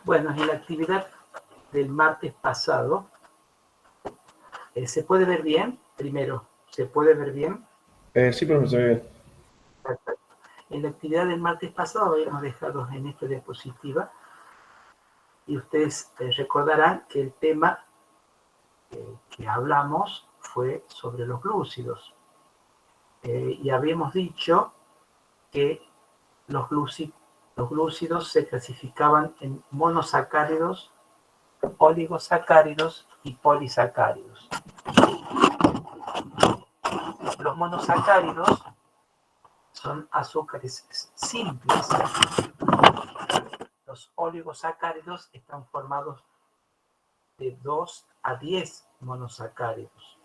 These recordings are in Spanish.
Bueno, en la actividad del martes pasado, ¿se puede ver bien? Primero, ¿se puede ver bien? Sí, profesor. Perfecto. En la actividad del martes pasado habíamos dejado en esta diapositiva y ustedes recordarán que el tema que hablamos fue sobre los glúcidos. Y habíamos dicho que los glúcidos se clasificaban en monosacáridos, oligosacáridos y polisacáridos. Los monosacáridos son azúcares simples. Los oligosacáridos están formados de 2 a 10 monosacáridos.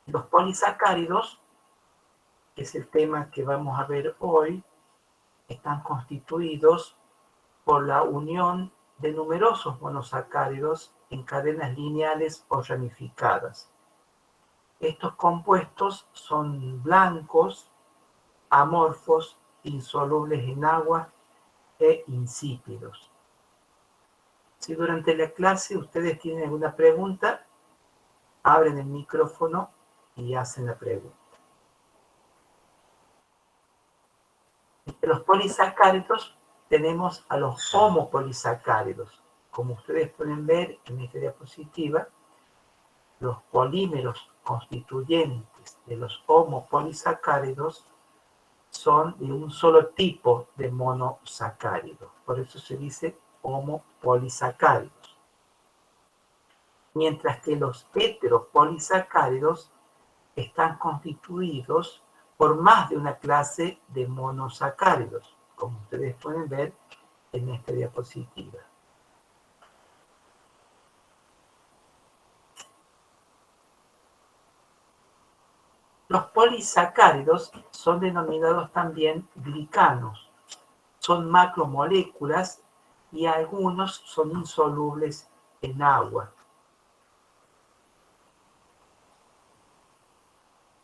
Los polisacáridos, que es el tema que vamos a ver hoy, están constituidos por la unión de numerosos monosacáridos en cadenas lineales o ramificadas. Estos compuestos son blancos, amorfos, insolubles en agua e insípidos. Si durante la clase ustedes tienen alguna pregunta, abren el micrófono y hacen la pregunta. Entre los polisacáridos tenemos a los homopolisacáridos. Como ustedes pueden ver en esta diapositiva, los polímeros constituyentes de los homopolisacáridos son de un solo tipo de monosacárido. Por eso se dice homopolisacáridos. Mientras que los heteropolisacáridos están constituidos por más de una clase de monosacáridos, como ustedes pueden ver en esta diapositiva. Los polisacáridos son denominados también glicanos. Son macromoléculas y algunos son insolubles en agua.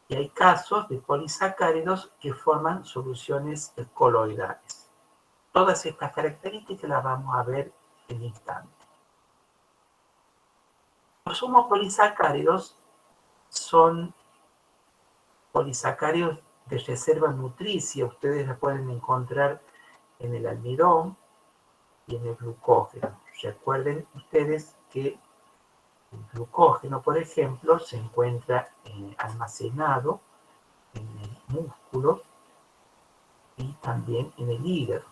Y hay casos de polisacáridos que forman soluciones coloidales. Todas estas características las vamos a ver en un instante. Los homopolisacáridos son polisacáridos de reserva nutricia. Ustedes la pueden encontrar en el almidón y en el glucógeno. Recuerden ustedes que el glucógeno, por ejemplo, se encuentra almacenado en el músculo y también en el hígado.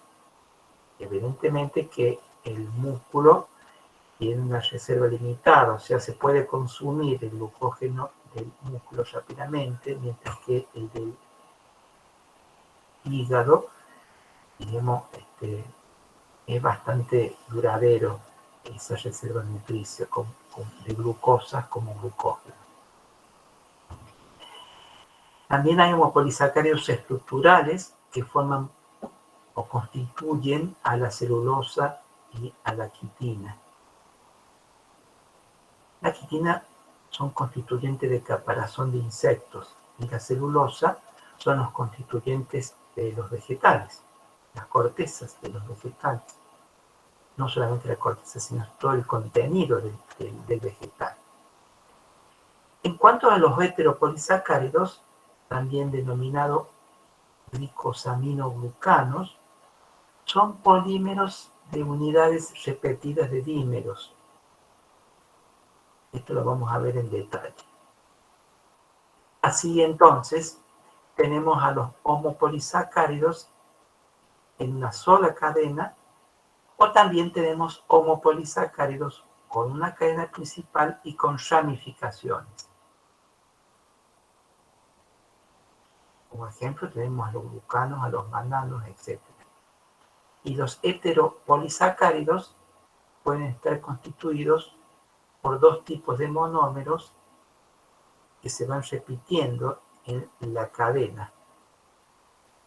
Evidentemente que el músculo tiene una reserva limitada, o sea, se puede consumir el glucógeno del músculo rápidamente, mientras que el del hígado, digamos, es bastante duradero esa reserva nutricia de glucosas como glucógeno. También hay homopolisacáridos estructurales que forman o constituyen a la celulosa y a la quitina. La quitina son constituyentes de caparazón de insectos y la celulosa son los constituyentes de los vegetales, las cortezas de los vegetales. No solamente la corteza, sino todo el contenido del vegetal. En cuanto a los heteropolisacáridos, también denominados glicosaminoglucanos, son polímeros de unidades repetidas de dímeros. Esto lo vamos a ver en detalle. Así entonces, tenemos a los homopolisacáridos en una sola cadena, o también tenemos homopolisacáridos con una cadena principal y con ramificaciones. Como ejemplo, tenemos a los glucanos, a los mananos, etc. Y los heteropolisacáridos pueden estar constituidos por dos tipos de monómeros que se van repitiendo en la cadena,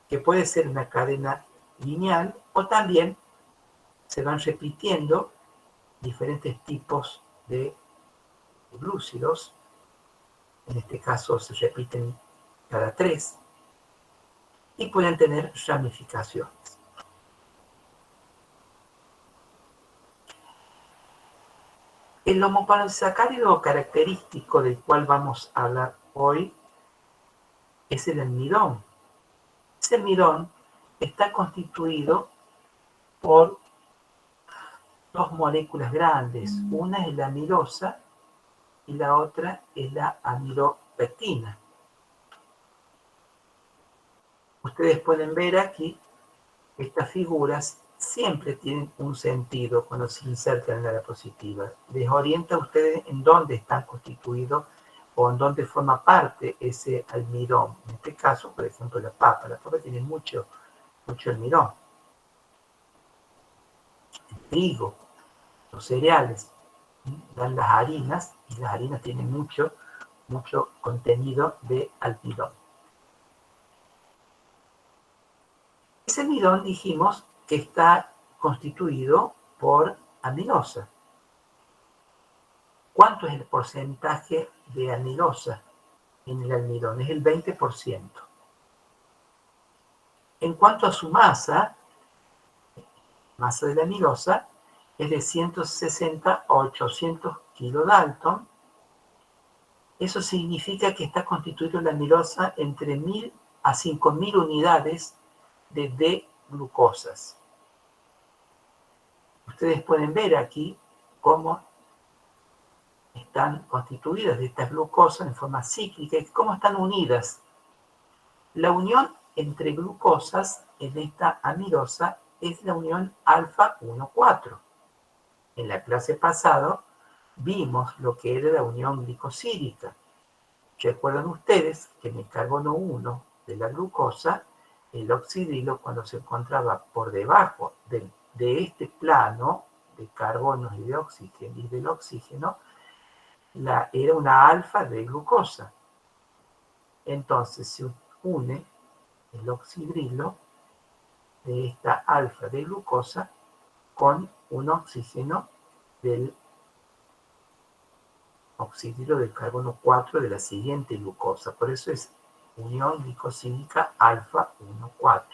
que puede ser una cadena lineal o también se van repitiendo diferentes tipos de glúcidos. En este caso se repiten cada 3 y pueden tener ramificaciones. El homopolisacárido característico del cual vamos a hablar hoy es el almidón. Ese almidón está constituido por dos moléculas grandes. Una es la amilosa y la otra es la amilopectina. Ustedes pueden ver aquí, estas figuras siempre tienen un sentido cuando se insertan en la diapositiva. Les orienta a ustedes en dónde están constituidos o en dónde forma parte ese almidón. En este caso, por ejemplo, la papa. La papa tiene mucho almidón. El trigo, los cereales, dan las harinas, y las harinas tienen mucho contenido de almidón. Ese almidón dijimos que está constituido por amilosa. ¿Cuánto es el porcentaje de amilosa en el almidón? Es el 20%. En cuanto a su masa de la amilosa es de 160 a 800 kilodalton. Eso significa que está constituido la amilosa entre 1000 a 5000 unidades de D-glucosas. Ustedes pueden ver aquí cómo están constituidas de estas glucosas en forma cíclica y cómo están unidas. La unión entre glucosas en esta amilosa es la unión alfa 1,4. En la clase pasada vimos lo que era la unión glicosílica. Recuerdan ustedes que en el carbono 1 de la glucosa, el oxidrilo, cuando se encontraba por debajo de este plano de carbonos y del oxígeno, era una alfa de glucosa. Entonces se une el oxidrilo de esta alfa de glucosa con un oxígeno del oxidrilo del carbono 4 de la siguiente glucosa. Por eso es unión glicosílica alfa 1,4.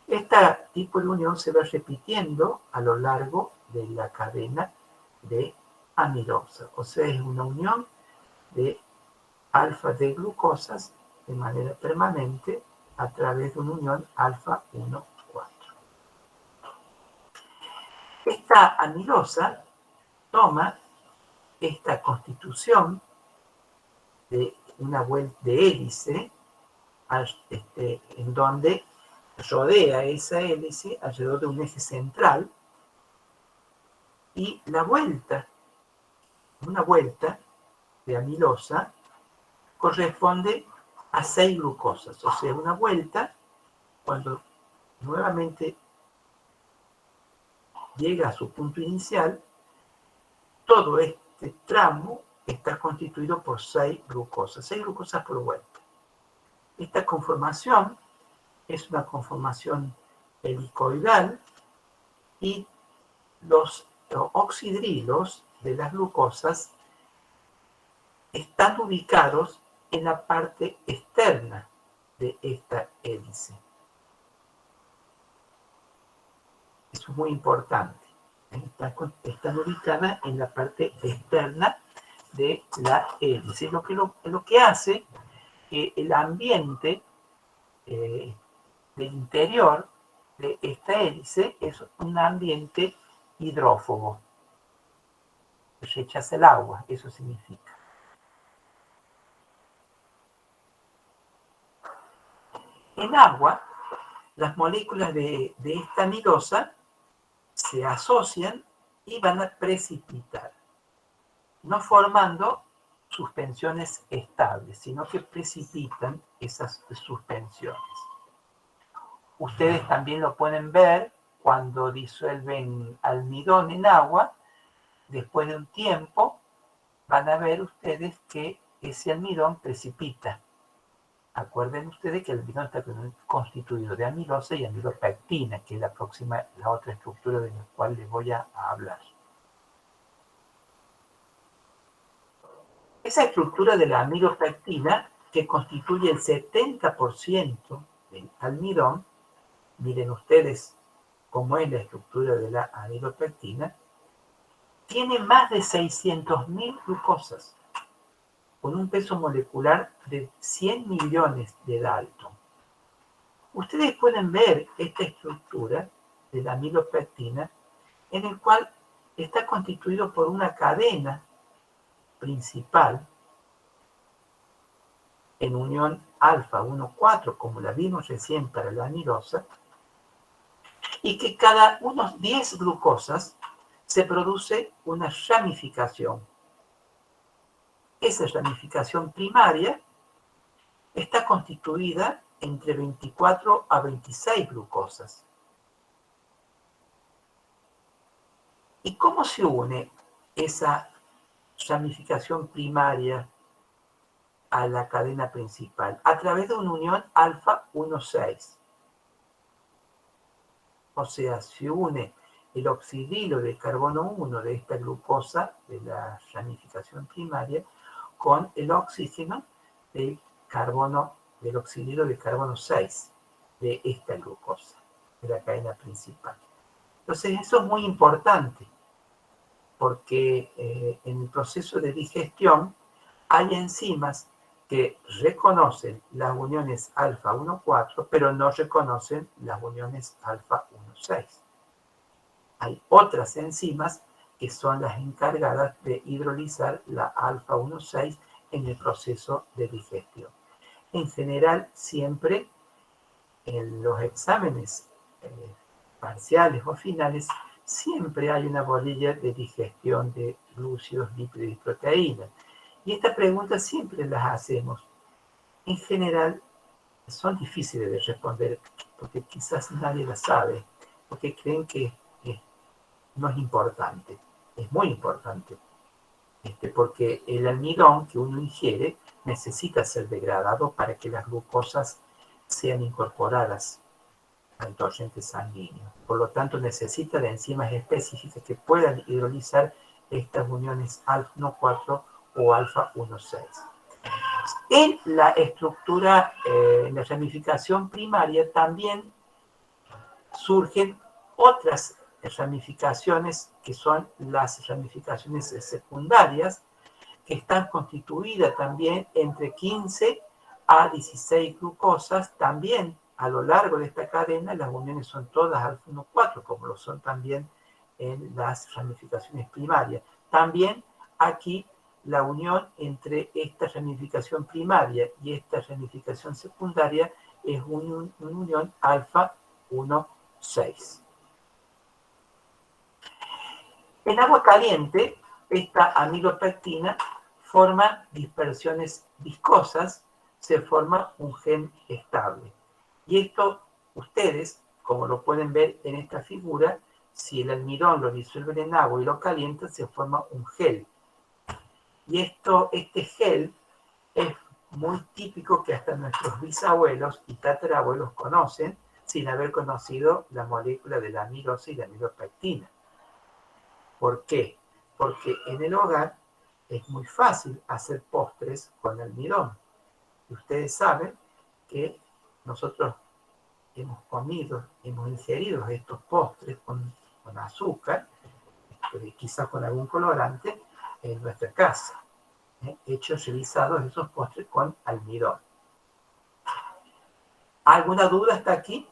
Este tipo de unión se va repitiendo a lo largo de la cadena de amilosa. O sea, es una unión de alfa de glucosas de manera permanente a través de una unión alfa 1,4. Esta amilosa toma esta constitución de una vuelta de hélice en donde rodea esa hélice alrededor de un eje central, y una vuelta de amilosa corresponde a 6 glucosas. O sea, una vuelta, cuando nuevamente llega a su punto inicial, todo este tramo está constituido por 6 glucosas por vuelta. Esta conformación es una conformación helicoidal y los oxidrilos de las glucosas están ubicados en la parte externa de esta hélice. Eso es muy importante. Están ubicadas en la parte externa de la hélice. Lo que hace que el ambiente del interior de esta hélice es un ambiente hidrófobo. Rechaza el agua, eso significa. En agua, las moléculas de esta amilosa se asocian y van a precipitar, no formando suspensiones estables, sino que precipitan esas suspensiones. Ustedes también lo pueden ver cuando disuelven almidón en agua. Después de un tiempo van a ver ustedes que ese almidón precipita. Acuerden ustedes que el almidón está constituido de amilosa y amilopectina, que es la otra estructura de la cual les voy a hablar. Esa estructura de la amilopectina, que constituye el 70% del almidón, miren ustedes cómo es la estructura de la amilopectina, tiene más de 600.000 glucosas, con un peso molecular de 100 millones de Dalton. Ustedes pueden ver esta estructura de la amilopectina, en el cual está constituido por una cadena principal en unión alfa 1,4, como la vimos recién para la amilosa, y que cada unos 10 glucosas se produce una ramificación. Esa ramificación primaria está constituida entre 24 a 26 glucosas. ¿Y cómo se une esa ramificación primaria a la cadena principal? A través de una unión alfa 1,6. O sea, se une el oxidilo de carbono 1 de esta glucosa de la ramificación primaria con el oxígeno del oxidilo de carbono 6 de esta glucosa de la cadena principal. Entonces, eso es muy importante porque en el proceso de digestión hay enzimas que reconocen las uniones alfa 1,4, pero no reconocen las uniones alfa 1,6. Hay otras enzimas que son las encargadas de hidrolizar la alfa 1,6 en el proceso de digestión. En general, siempre en los exámenes parciales o finales, siempre hay una bolilla de digestión de glúcidos, lípidos y proteínas. Y estas preguntas siempre las hacemos. En general, son difíciles de responder porque quizás nadie las sabe, porque creen que no es importante. Es muy importante, porque el almidón que uno ingiere necesita ser degradado para que las glucosas sean incorporadas al torrente sanguíneo. Por lo tanto, necesita de enzimas específicas que puedan hidrolizar estas uniones alfa 1,4 o alfa 1,6. En la estructura, en la ramificación primaria, también surgen otras ramificaciones que son las ramificaciones secundarias, que están constituidas también entre 15 a 16 glucosas. También a lo largo de esta cadena las uniones son todas alfa 1,4, como lo son también en las ramificaciones primarias. También aquí la unión entre esta ramificación primaria y esta ramificación secundaria es una unión alfa 1,6. En agua caliente, esta amilopectina forma dispersiones viscosas, se forma un gen estable. Y esto, ustedes, como lo pueden ver en esta figura, si el almidón lo disuelven en agua y lo calientan, se forma un gel. Y este gel es muy típico que hasta nuestros bisabuelos y tatarabuelos conocen sin haber conocido la molécula de la amilosa y la amilopectina. ¿Por qué? Porque en el hogar es muy fácil hacer postres con almidón. Y ustedes saben que nosotros hemos comido, hemos ingerido estos postres con azúcar, quizás con algún colorante, en nuestra casa. Hechos realizados esos postres con almidón. ¿Alguna duda hasta aquí?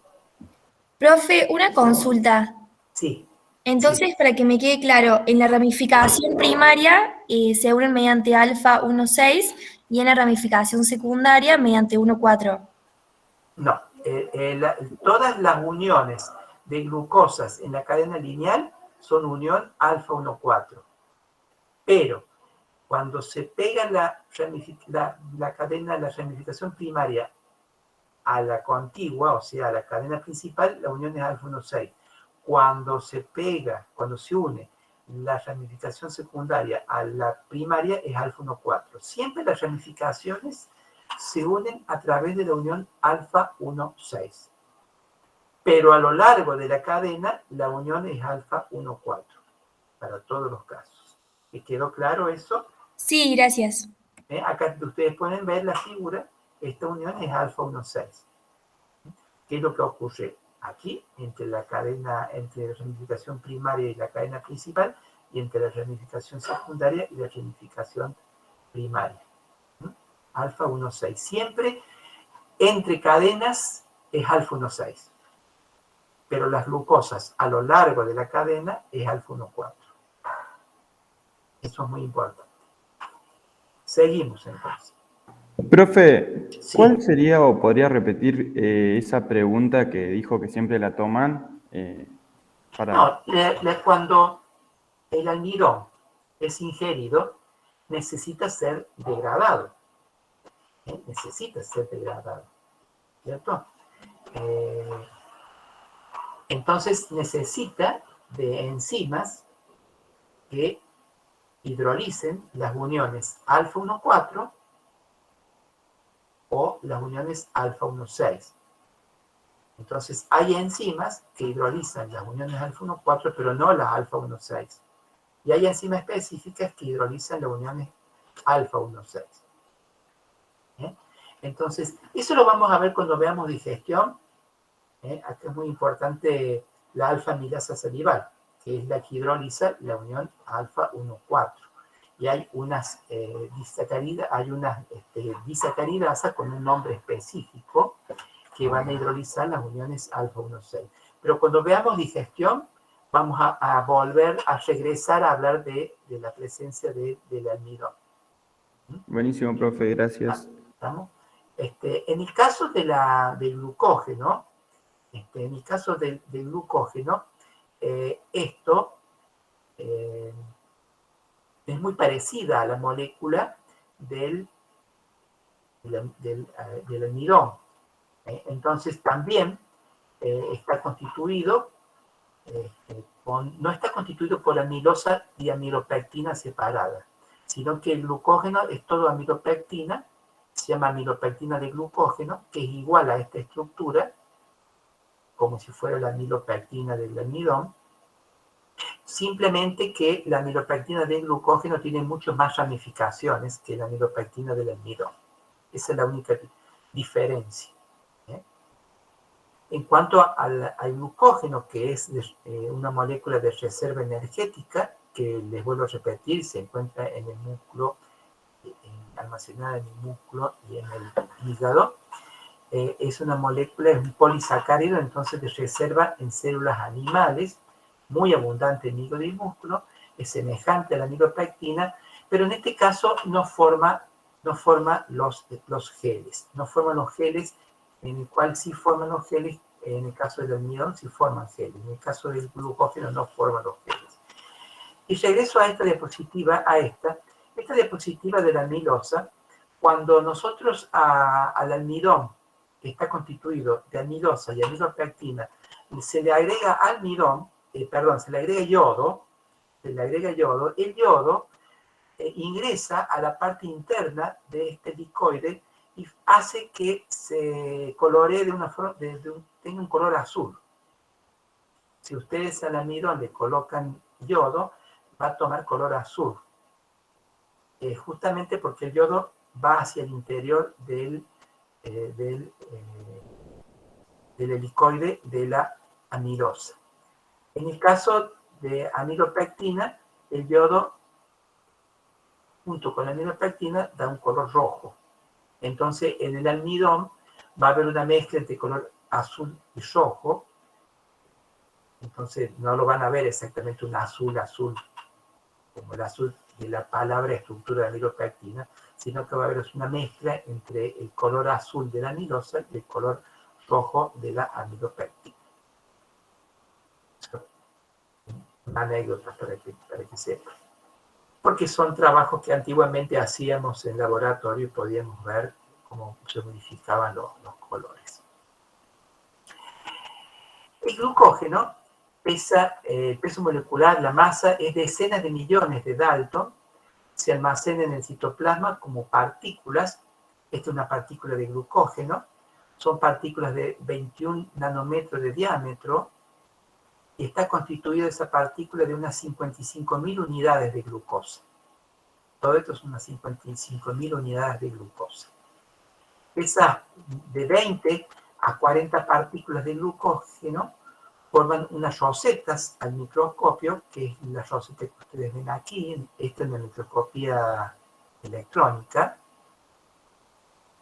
Profe, una consulta. Sí. Entonces, para que me quede claro, en la ramificación primaria se unen mediante alfa 1,6 y en la ramificación secundaria mediante 1,4. No, todas las uniones de glucosas en la cadena lineal son unión alfa 1,4. Pero cuando se pega la cadena, la ramificación primaria a la contigua, o sea, a la cadena principal, la unión es alfa 1,6. Cuando se une la ramificación secundaria a la primaria es alfa 1,4. Siempre las ramificaciones se unen a través de la unión alfa 1,6. Pero a lo largo de la cadena, la unión es alfa 1,4, para todos los casos. ¿Y quedó claro eso? Sí, gracias. Acá ustedes pueden ver la figura, esta unión es alfa 1,6. ¿Qué es lo que ocurre aquí entre la ramificación primaria y la cadena principal? y entre la ramificación secundaria y la ramificación primaria. Alfa 1,6. Siempre entre cadenas es alfa 1,6. Pero las glucosas a lo largo de la cadena es alfa 1,4. Eso es muy importante. Seguimos entonces. Profe, Sí. ¿cuál sería o podría repetir esa pregunta que dijo que siempre la toman? No, cuando el almidón es ingerido, necesita ser degradado. Necesita ser degradado, ¿cierto? Entonces necesita de enzimas que hidrolicen las uniones alfa 1,4 o las uniones alfa 1,6. Entonces hay enzimas que hidrolizan las uniones alfa 1,4 pero no las alfa 1,6. Y hay enzimas específicas que hidrolizan las uniones alfa 1,6. Entonces, eso lo vamos a ver cuando veamos digestión. Acá es muy importante la alfa-amilasa salival, que es la que hidroliza la unión alfa 1,4. Y hay unas disacaridasas con un nombre específico que van a hidrolizar las uniones alfa 1,6. Pero cuando veamos digestión, vamos a volver a regresar a hablar de la presencia del almidón. Buenísimo, profe, gracias. ¿Estamos? En el caso del glucógeno, esto es muy parecida a la molécula del almidón. Entonces también está constituido, no está constituido por amilosa y amilopectina separadas, sino que el glucógeno es todo amilopectina, se llama amilopectina de glucógeno, que es igual a esta estructura, como si fuera la amilopectina del almidón, simplemente que la amilopectina del glucógeno tiene mucho más ramificaciones que la amilopectina del almidón. Esa es la única diferencia. En cuanto al glucógeno, que es una molécula de reserva energética, que les vuelvo a repetir, se encuentra en el músculo, almacenada en el músculo y en el hígado, es una molécula, es un polisacárido, entonces de reserva en células animales, muy abundante en hígado y músculo, es semejante a la amilopectina, pero en este caso no forma los geles. No forma los geles, en el cual sí forman los geles, en el caso del almidón sí forman geles, en el caso del glucógeno no forman los geles. Y regreso a esta diapositiva, esta diapositiva de la amilosa, cuando nosotros al almidón, que está constituido de amilosa y amilopectina, se le agrega almidón, se le agrega yodo, el yodo ingresa a la parte interna de este helicoide y hace que se coloree tenga un color azul. Si ustedes al almidón le colocan yodo, va a tomar color azul. Justamente porque el yodo va hacia el interior del helicoide de la amilosa. En el caso de amilopectina, el yodo junto con la amilopectina da un color rojo. Entonces, en el almidón va a haber una mezcla entre color azul y rojo. Entonces, no lo van a ver exactamente un azul, como el azul de la palabra estructura de amilopectina, sino que va a haber una mezcla entre el color azul de la amilosa y el color rojo de la amilopectina. Una anécdota para que sepan. Porque son trabajos que antiguamente hacíamos en laboratorio y podíamos ver cómo se modificaban los colores. El glucógeno el peso molecular, la masa, es decenas de millones de Dalton, se almacena en el citoplasma como partículas. Esta es una partícula de glucógeno, son partículas de 21 nanómetros de diámetro, y está constituida esa partícula de unas 55.000 unidades de glucosa. Todo esto son unas 55.000 unidades de glucosa. Esas de 20 a 40 partículas de glucógeno forman unas rosetas al microscopio, que es la roseta que ustedes ven aquí, esta es la microscopía electrónica.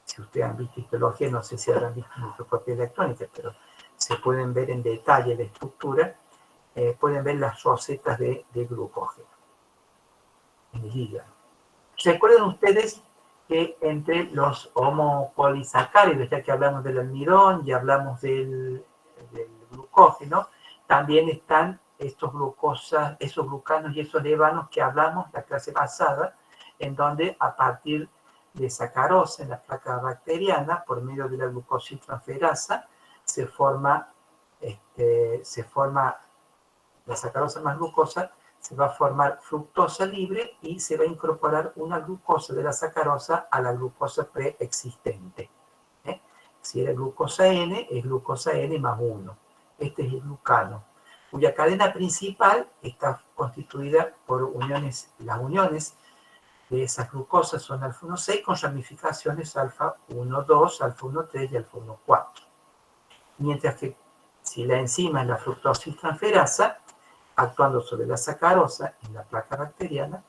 Si ustedes han visto histología, no sé si habrán visto microscopía electrónica, pero se pueden ver en detalle la estructura, pueden ver las rosetas de glucógeno en el hígado. ¿Recuerdan ustedes que entre los homopolisacáridos, ya que hablamos del almidón y hablamos del glucógeno, también están estos glucosas, esos glucanos y esos levanos que hablamos la clase pasada, en donde a partir de sacarosa en la placa bacteriana, por medio de la glucosiltransferasa, se forma la sacarosa más glucosa, se va a formar fructosa libre y se va a incorporar una glucosa de la sacarosa a la glucosa preexistente. Si era glucosa N, es glucosa N más 1. Este es el glucano, cuya cadena principal está constituida por uniones. Las uniones de esas glucosas son alfa 1,6 con ramificaciones alfa 1,2, alfa 1,3 y alfa 1,4. Mientras que si la enzima es la fructosiltransferasa, actuando sobre la sacarosa en la placa bacteriana,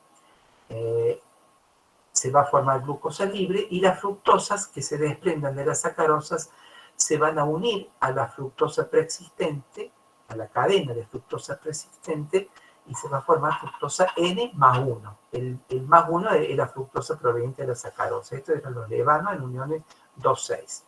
se va a formar glucosa libre y las fructosas que se desprendan de las sacarosas se van a unir a la fructosa preexistente, a la cadena de fructosa preexistente, y se va a formar fructosa N más 1. El más 1 es la fructosa proveniente de la sacarosa. Esto eran los levanos en uniones 2,6.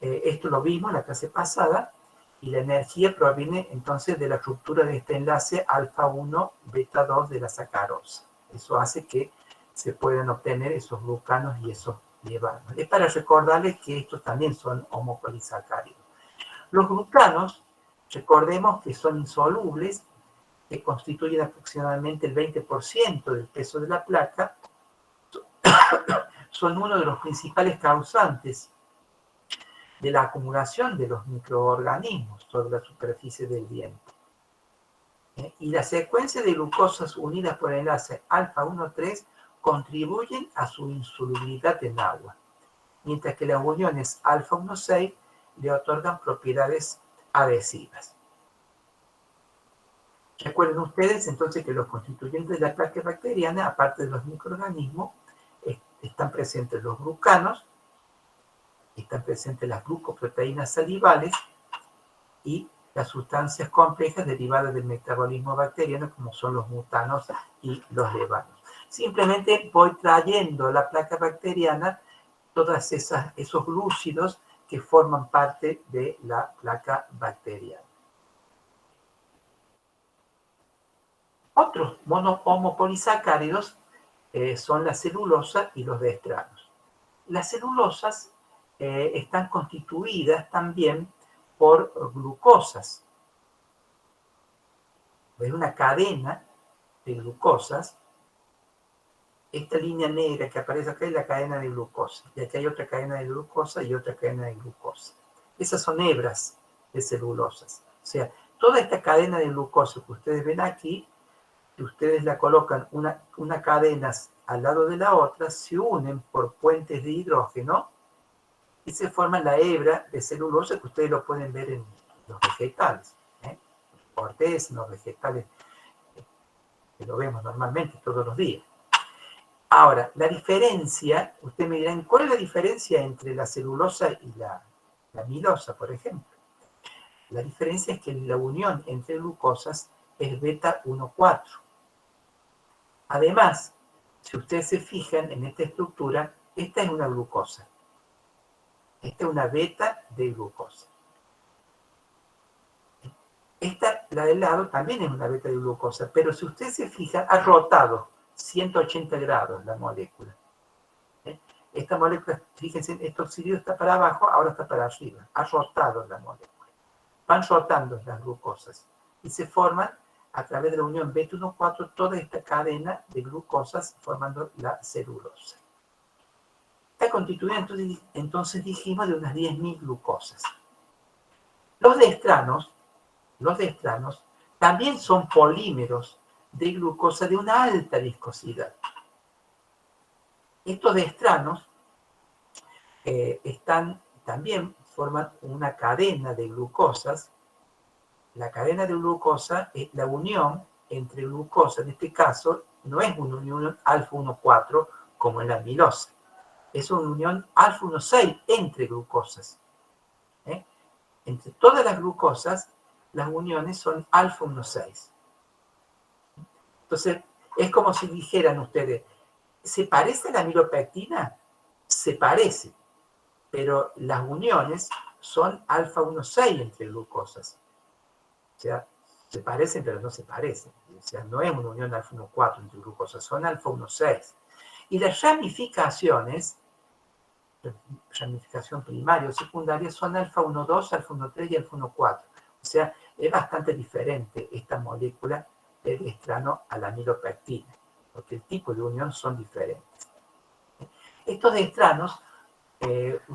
Esto lo vimos en la clase pasada, y la energía proviene entonces de la ruptura de este enlace alfa 1, beta 2 de la sacarosa. Eso hace que se puedan obtener esos glucanos y esos levanos. Es para recordarles que estos también son homopolisacáridos. Los glucanos, recordemos que son insolubles, que constituyen aproximadamente el 20% del peso de la placa, son uno de los principales causantes de la acumulación de los microorganismos sobre la superficie del diente. Y la secuencia de glucosas unidas por el enlace alfa 1,3 contribuyen a su insolubilidad en agua, mientras que las uniones alfa 1,6 le otorgan propiedades adhesivas. Recuerden ustedes entonces que los constituyentes de la placa bacteriana, aparte de los microorganismos, están presentes los glucanos, están presentes las glucoproteínas salivales y las sustancias complejas derivadas del metabolismo bacteriano, como son los mutanos y los levanos. Simplemente voy trayendo a la placa bacteriana todos esos glúcidos que forman parte de la placa bacteriana. Otros homopolisacáridos son la celulosa y los destranos. Las celulosas están constituidas también por glucosas. Es una cadena de glucosas. Esta línea negra que aparece acá es la cadena de glucosa. Y aquí hay otra cadena de glucosa y otra cadena de glucosa. Esas son hebras de celulosas. O sea, toda esta cadena de glucosa que ustedes ven aquí, si ustedes la colocan una cadena al lado de la otra, se unen por puentes de hidrógeno y se forma la hebra de celulosa que ustedes lo pueden ver en los vegetales. Los cortezas, los vegetales, que lo vemos normalmente todos los días. Ahora, la diferencia, ustedes me dirán, ¿cuál es la diferencia entre la celulosa y la amilosa, por ejemplo? La diferencia es que la unión entre glucosas es beta 1,4. Además, si ustedes se fijan en esta estructura, esta es una glucosa. Esta es una beta de glucosa. Esta, la del lado, también es una beta de glucosa, pero si ustedes se fijan, ha rotado 180 grados la molécula. Esta molécula, fíjense, este oxígeno está para abajo, ahora está para arriba. Ha rotado la molécula. Van rotando las glucosas y se forman a través de la unión beta 1,4 toda esta cadena de glucosas formando la celulosa. Está constituida, entonces dijimos, de unas 10.000 glucosas. Los destranos también son polímeros de glucosa de una alta viscosidad. Estos destranos también forman una cadena de glucosas la cadena de glucosa es la unión entre glucosa, en este caso, no es una unión alfa-1,4 como en la amilosa, es una unión alfa-1,6 entre glucosas. Entre todas las glucosas, las uniones son alfa-1,6. Entonces, es como si dijeran ustedes, ¿se parece a la amilopectina? Se parece, pero las uniones son alfa-1,6 entre glucosas. O sea, se parecen, pero no se parecen. O sea, no es una unión alfa-1,4 entre glucosas, son alfa-1,6. Y las ramificaciones, ramificación primaria o secundaria, son alfa-1,2, alfa-1,3 y alfa-1,4. O sea, es bastante diferente esta molécula de estrano a la amilopectina, porque el tipo de unión son diferentes. Estos estranos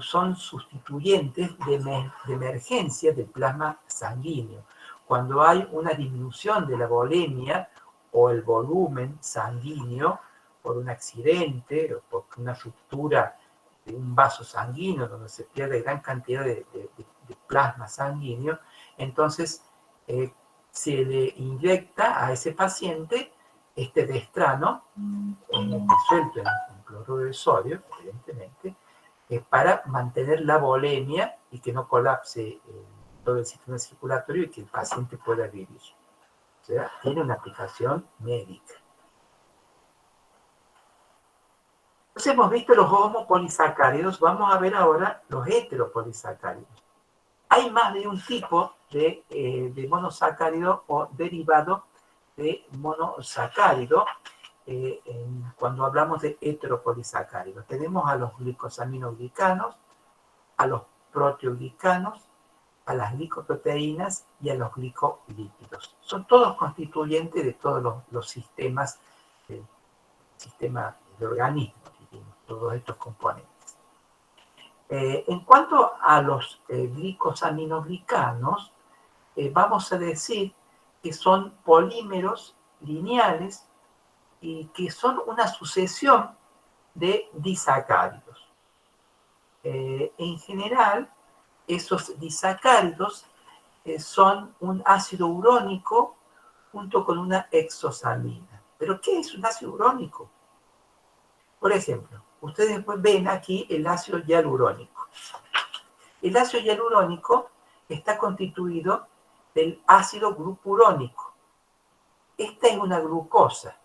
son sustituyentes de emergencia del plasma sanguíneo. Cuando hay una disminución de la volemia o el volumen sanguíneo por un accidente o por una ruptura de un vaso sanguíneo donde se pierde gran cantidad de plasma sanguíneo, entonces se le inyecta a ese paciente este destrano disuelto en cloruro de sodio, evidentemente, para mantener la volemia y que no colapse todo el sistema circulatorio y que el paciente pueda vivir. O sea, tiene una aplicación médica. Entonces hemos visto los homopolisacáridos, vamos a ver ahora los heteropolisacáridos. Hay más de un tipo de monosacárido o derivado de monosacárido cuando hablamos de heteropolisacáridos. Tenemos a los glicosaminoglicanos, a los proteoglicanos, a las glicoproteínas y a los glicolípidos. Son todos constituyentes de todos los sistemas, sistema de organismos, todos estos componentes. En cuanto a los glicosaminoglicanos, vamos a decir que son polímeros lineales y que son una sucesión de disacáridos. En general, esos disacáridos son un ácido urónico junto con una hexosamina. ¿Pero qué es un ácido urónico? Por ejemplo, ustedes después ven aquí el ácido hialurónico. El ácido hialurónico está constituido del ácido glucurónico. Esta es una glucosa.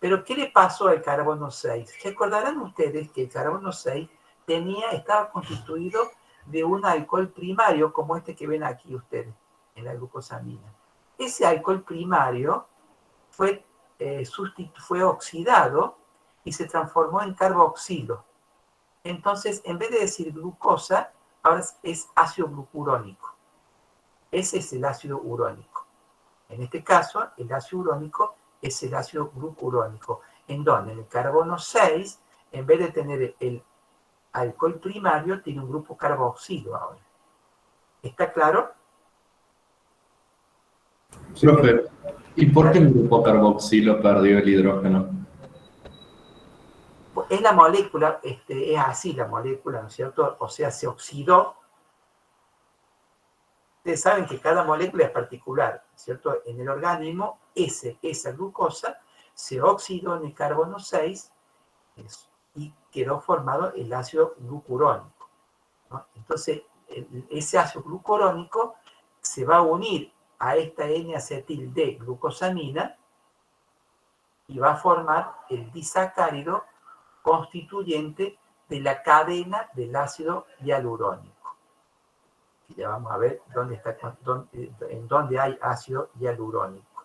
Pero ¿qué le pasó al carbono 6? Recordarán ustedes que el carbono 6 estaba constituido de un alcohol primario, como este que ven aquí ustedes, en la glucosamina. Ese alcohol primario fue oxidado y se transformó en carboxilo. Entonces, en vez de decir glucosa, ahora es ácido glucurónico. Ese es el ácido urónico. En este caso, el ácido urónico es el ácido glucurónico, en donde en el carbono 6, en vez de tener el alcohol primario, tiene un grupo carboxilo ahora. ¿Está claro? Profe, ¿y por qué el grupo carboxilo perdió el hidrógeno? Es la molécula, es así la molécula, ¿no es cierto? O sea, se oxidó. Ustedes saben que cada molécula es particular, ¿no es cierto? En el organismo, esa glucosa se oxidó en el carbono 6 y quedó formado el ácido glucurónico, ¿no? Entonces, ese ácido glucurónico se va a unir a esta N-acetil D glucosamina y va a formar el disacárido constituyente de la cadena del ácido hialurónico. Y ya vamos a ver en dónde hay ácido hialurónico.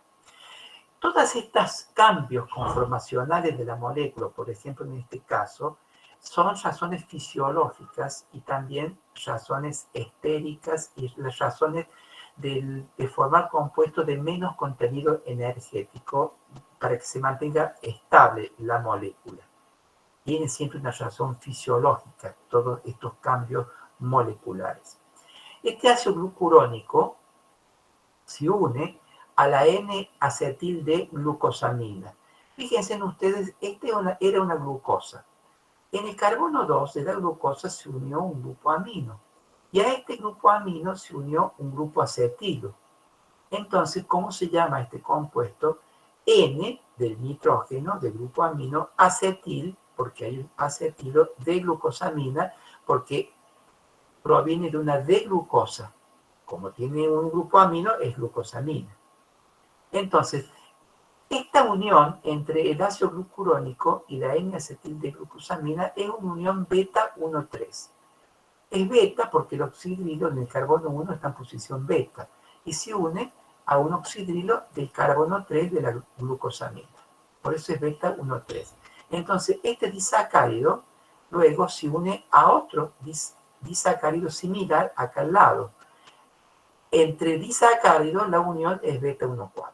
Todos estos cambios conformacionales de la molécula, por ejemplo en este caso, son razones fisiológicas y también razones estéricas y las razones de formar compuestos de menos contenido energético para que se mantenga estable la molécula. Tiene siempre una razón fisiológica, todos estos cambios moleculares. Este ácido glucurónico se une a la N-acetil D glucosamina. Fíjense ustedes, era una glucosa. En el carbono 2 de la glucosa se unió un grupo amino. Y a este grupo amino se unió un grupo acetilo. Entonces, ¿cómo se llama este compuesto? N del nitrógeno, del grupo amino, acetil, porque hay un acetilo de glucosamina, porque proviene de una D-glucosa. Como tiene un grupo amino, es glucosamina. Entonces, esta unión entre el ácido glucurónico y la N-acetil de glucosamina es una unión beta 1,3. Es beta porque el oxidrilo en el carbono 1 está en posición beta y se une a un oxidrilo del carbono 3 de la glucosamina. Por eso es beta 1,3. Entonces, este disacárido luego se une a otro disacárido similar acá al lado. Entre disacáridos la unión es beta 1,4.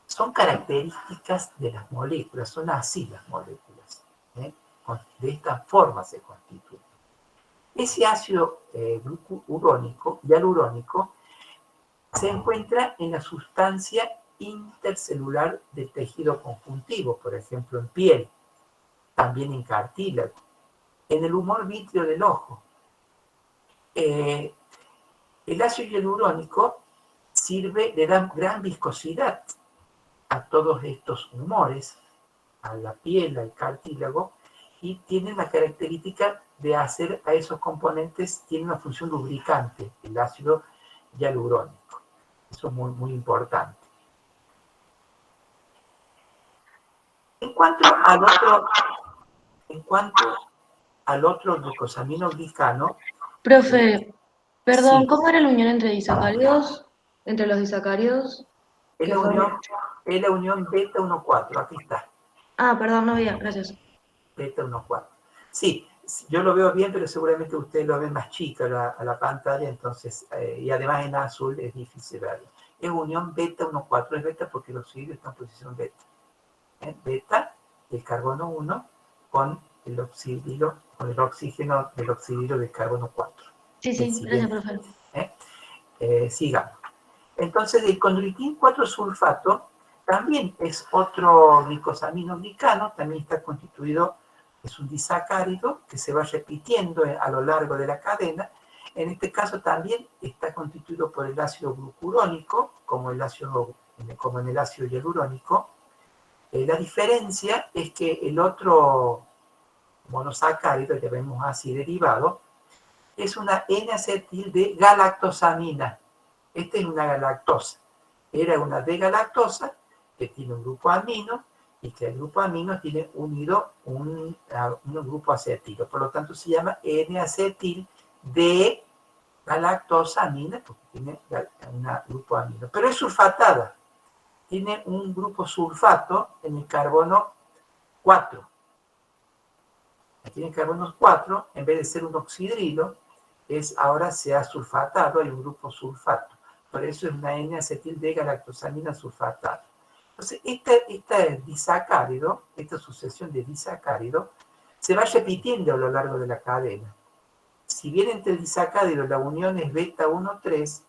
Son características de las moléculas, son así las moléculas. De esta forma se constituyen. Ese ácido glucurónico, hialurónico, se encuentra en la sustancia intercelular del tejido conjuntivo, por ejemplo en piel, también en cartílago, en el humor vítreo del ojo. El ácido hialurónico le da gran viscosidad a todos estos humores, a la piel, al cartílago, y tiene la característica de hacer a esos componentes, tiene una función lubricante, el ácido hialurónico. Eso es muy, muy importante. En cuanto al otro glucosaminoglicano, Profe, perdón, sí, ¿cómo era la unión entre disacáridos? ¿Entre los disacáridos? es la unión beta 1,4, aquí está. Ah, perdón, no veía, gracias. Beta 1,4. Sí, yo lo veo bien, pero seguramente ustedes lo ven más chica a la pantalla, entonces, y además en azul es difícil verlo. Es unión beta 1,4, es beta porque el oxígeno está en posición beta. Beta, el carbono 1, con el oxígeno del oxígeno del carbono 4. Sí, gracias, profe. Sigamos. Entonces, el condroitín 4-sulfato también es otro glicosaminoglicano, también está constituido, es un disacárido que se va repitiendo a lo largo de la cadena. En este caso también está constituido por el ácido glucurónico, como en el ácido hialurónico. La diferencia es que el otro monosacárido, que vemos así derivado, es una N-acetil de galactosamina. Esta es una galactosa. Era una D-galactosa que tiene un grupo amino y que el grupo amino tiene unido un grupo acetilo. Por lo tanto, se llama N-acetil de galactosamina porque tiene un grupo amino. Pero es sulfatada. Tiene un grupo sulfato en el carbono 4. Aquí en el carbono 4, en vez de ser un oxidrilo, ahora se ha sulfatado, hay un grupo sulfato. Por eso es una N-acetil de galactosamina sulfatada. Entonces, este disacárido, esta sucesión de disacáridos, se va repitiendo a lo largo de la cadena. Si bien entre disacáridos la unión es beta 1,3,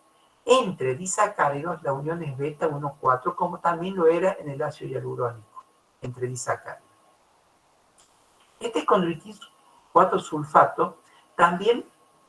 entre disacáridos la unión es beta 1,4, como también lo era en el ácido hialurónico, entre disacáridos. Este condroitín 4-sulfato también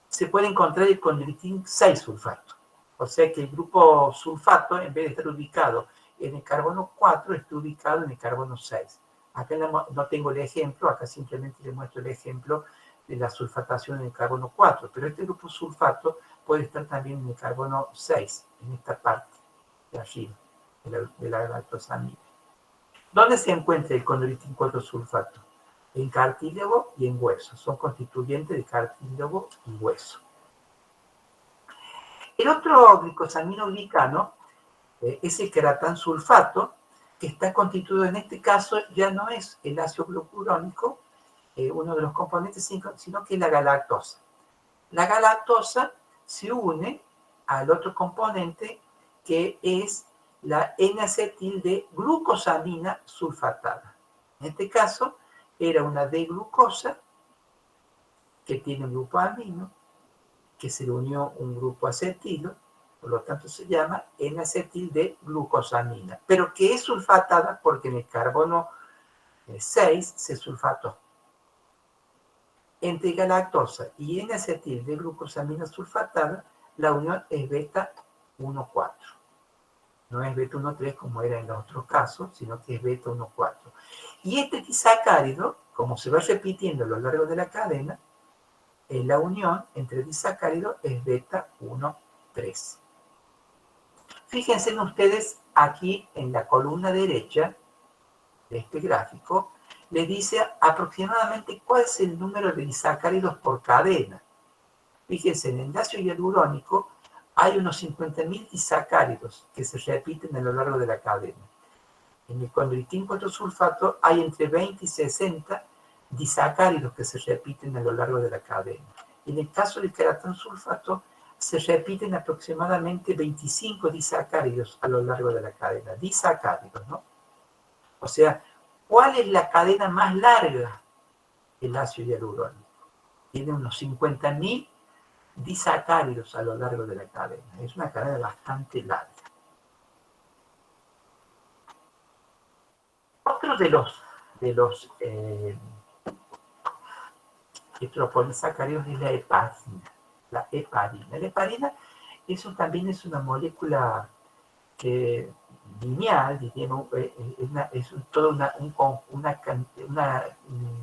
se puede encontrar el condroitín 6-sulfato. O sea que el grupo sulfato, en vez de estar ubicado en el carbono 4, está ubicado en el carbono 6. Acá no tengo el ejemplo, acá simplemente les muestro el ejemplo de la sulfatación en el carbono 4, pero este grupo sulfato puede estar también en el carbono 6, en esta parte de arriba, de la galactosamina. ¿Dónde se encuentra el condroitín 4-sulfato? En cartílago y en hueso. Son constituyentes de cartílago y hueso. El otro glicosaminoglicano es el queratansulfato, que está constituido en este caso, ya no es el ácido glucurónico, uno de los componentes, sino que es la galactosa. La galactosa se une al otro componente que es la N-acetil de glucosamina sulfatada. En este caso, era una D-glucosa que tiene un grupo amino, que se le unió un grupo acetilo, por lo tanto se llama N-acetil de glucosamina, pero que es sulfatada porque en el carbono 6 se sulfató. Entre galactosa y N-acetil de glucosamina sulfatada, la unión es beta beta-1,4. No es beta-1,3 como era en los otros casos, sino que es beta-1,4. Y este disacárido, como se va repitiendo a lo largo de la cadena, la unión entre disacáridos es beta-1,3. Fíjense en ustedes aquí en la columna derecha de este gráfico, le dice aproximadamente cuál es el número de disacáridos por cadena. Fíjense, en el ácido hialurónico hay unos 50.000 disacáridos que se repiten a lo largo de la cadena. En el condroitín 4-sulfato hay entre 20 y 60 disacáridos que se repiten a lo largo de la cadena. En el caso del queratán sulfato se repiten aproximadamente 25 disacáridos a lo largo de la cadena. Disacáridos, ¿no? O sea, ¿cuál es la cadena más larga del ácido hialurónico? Tiene unos 50.000 disacáridos a lo largo de la cadena. Es una cadena bastante larga. Otro de los heteropolisacáridos es la heparina. La heparina también es una molécula lineal, diríamos, es todo un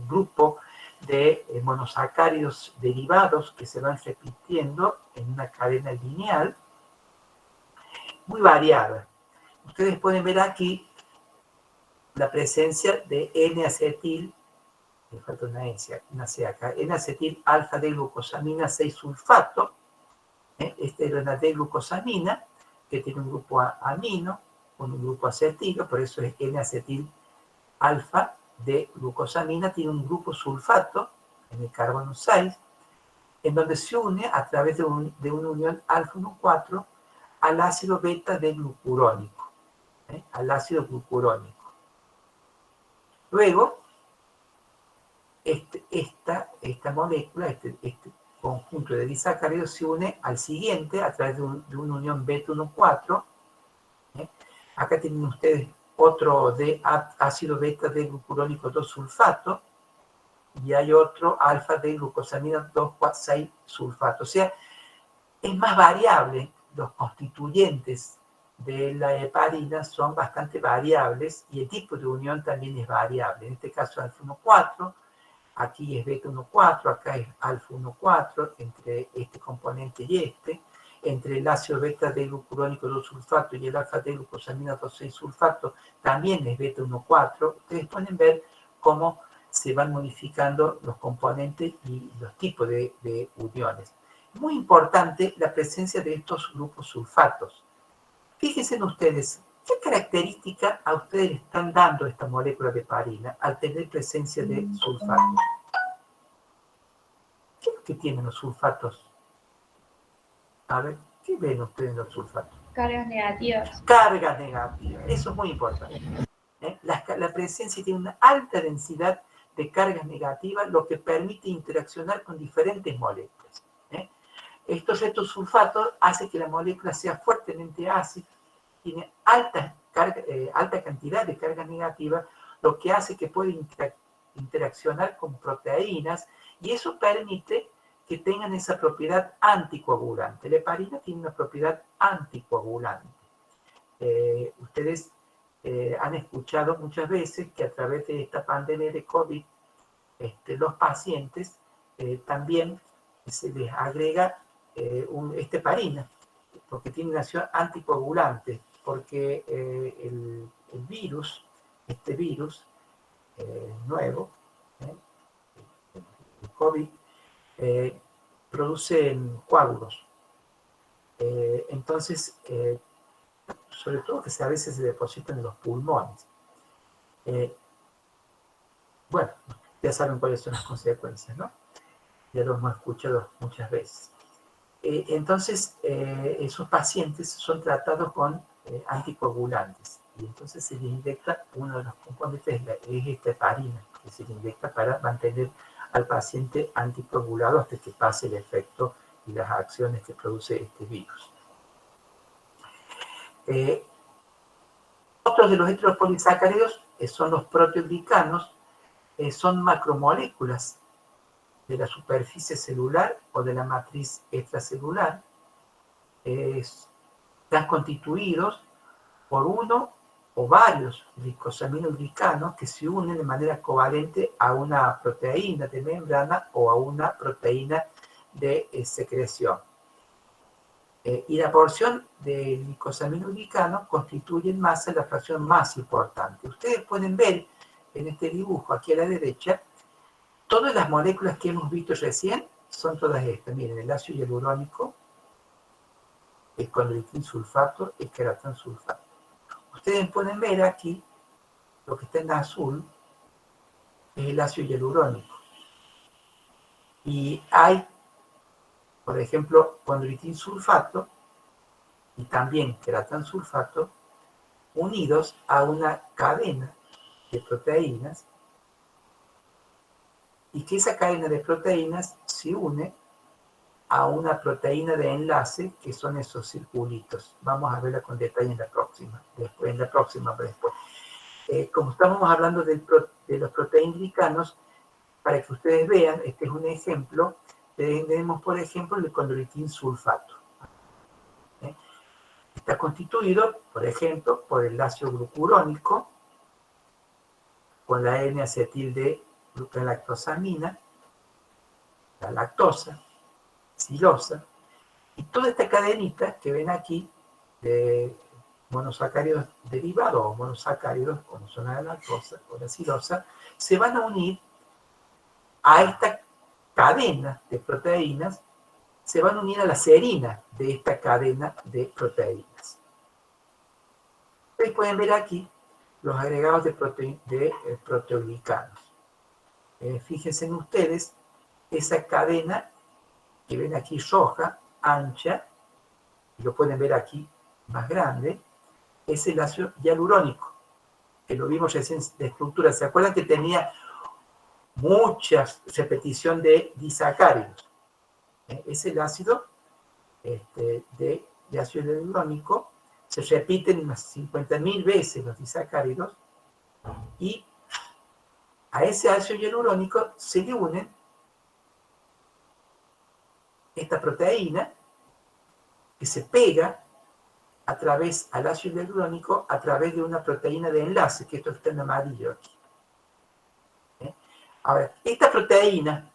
grupo de monosacáridos derivados que se van repitiendo en una cadena lineal muy variada. Ustedes pueden ver aquí la presencia de N-acetil, me falta una C acá, N-acetil alfa de glucosamina 6-sulfato. Esta es una D-glucosamina que tiene un grupo amino con un grupo acetilo, por eso es N-acetil alfa de glucosamina, tiene un grupo sulfato en el carbono 6, en donde se une a través de una unión alfa-1,4 al ácido beta de glucurónico, al ácido glucurónico. Luego, esta molécula, este conjunto de disacáridos se une al siguiente a través de una unión beta-1,4. Acá tienen ustedes otro de ácido beta de glucurónico 2-sulfato y hay otro alfa de glucosamina 2,6-sulfato. O sea, es más variable. Los constituyentes de la heparina son bastante variables y el tipo de unión también es variable. En este caso alfa-1,4, aquí es beta-1,4, acá es alfa-1,4, entre este componente y entre el ácido beta de glucurónico 2-sulfato y el alfa de glucosamina 2,6-sulfato también es beta-1,4. Ustedes pueden ver cómo se van modificando los componentes y los tipos de uniones. Muy importante la presencia de estos grupos sulfatos. Fíjense en ustedes, ¿qué característica a ustedes le están dando esta molécula de heparina al tener presencia de sulfatos? ¿Qué es lo que tienen los sulfatos? A ver, ¿qué ven ustedes en los sulfatos? Cargas negativas. Cargas negativas, eso es muy importante. La presencia tiene una alta densidad de cargas negativas, lo que permite interaccionar con diferentes moléculas. Estos sulfatos hacen que la molécula sea fuertemente ácida, tiene alta cantidad de carga negativa, lo que hace que pueda interaccionar con proteínas y eso permite que tengan esa propiedad anticoagulante. La heparina tiene una propiedad anticoagulante. Ustedes han escuchado muchas veces que a través de esta pandemia de COVID, los pacientes también se les agrega heparina, porque tiene una acción anticoagulante, porque el virus, este virus nuevo, el COVID, produce coágulos. Entonces, sobre todo que a veces se depositan en los pulmones. Bueno, ya saben cuáles son las consecuencias, ¿no? Ya lo hemos escuchado muchas veces. Entonces, esos pacientes son tratados con anticoagulantes y entonces se les inyecta uno de los componentes, es esta heparina, que se le inyecta para mantener al paciente anticoagulado hasta que pase el efecto y las acciones que produce este virus. Otros de los heteropolisacáridos son los proteoglicanos, son macromoléculas de la superficie celular o de la matriz extracelular. están constituidos por uno o varios glicosaminoglicanos que se unen de manera covalente a una proteína de membrana o a una proteína de secreción. Y la porción de glicosaminoglicanos constituye en masa la fracción más importante. Ustedes pueden ver en este dibujo aquí a la derecha, todas las moléculas que hemos visto recién son todas estas. Miren, el ácido hialurónico, el condroitinsulfato, el queratansulfato. Ustedes pueden ver aquí, lo que está en azul, es el ácido hialurónico. Y hay, por ejemplo, condroitinsulfato y también queratansulfato unidos a una cadena de proteínas, y que esa cadena de proteínas se une a una proteína de enlace, que son esos circulitos. Vamos a verla con detalle en la próxima, después. Como estamos hablando de los proteínglicanos, para que ustedes vean, este es un ejemplo, tenemos por ejemplo el condroitinsulfato. Está constituido, por ejemplo, por el ácido glucurónico, con la N-acetil de glucanlactosamina, la lactosa, silosa, y toda esta cadenita que ven aquí de monosacáridos derivados o monosacáridos, como son la lactosa o la silosa, se van a unir a esta cadena de proteínas, se van a unir a la serina de esta cadena de proteínas. Ustedes pueden ver aquí los agregados de proteoglicanos. Fíjense en ustedes esa cadena que ven aquí roja, ancha, y lo pueden ver aquí más grande, es el ácido hialurónico, que lo vimos recién de estructura. ¿Se acuerdan que tenía mucha repetición de disacáridos? Es el ácido de ácido hialurónico, se repiten unas 50.000 veces los disacáridos, y a ese ácido hialurónico se le unen esta proteína que se pega a través al ácido hialurónico a través de una proteína de enlace, que esto está en amarillo aquí. Ahora, esta proteína,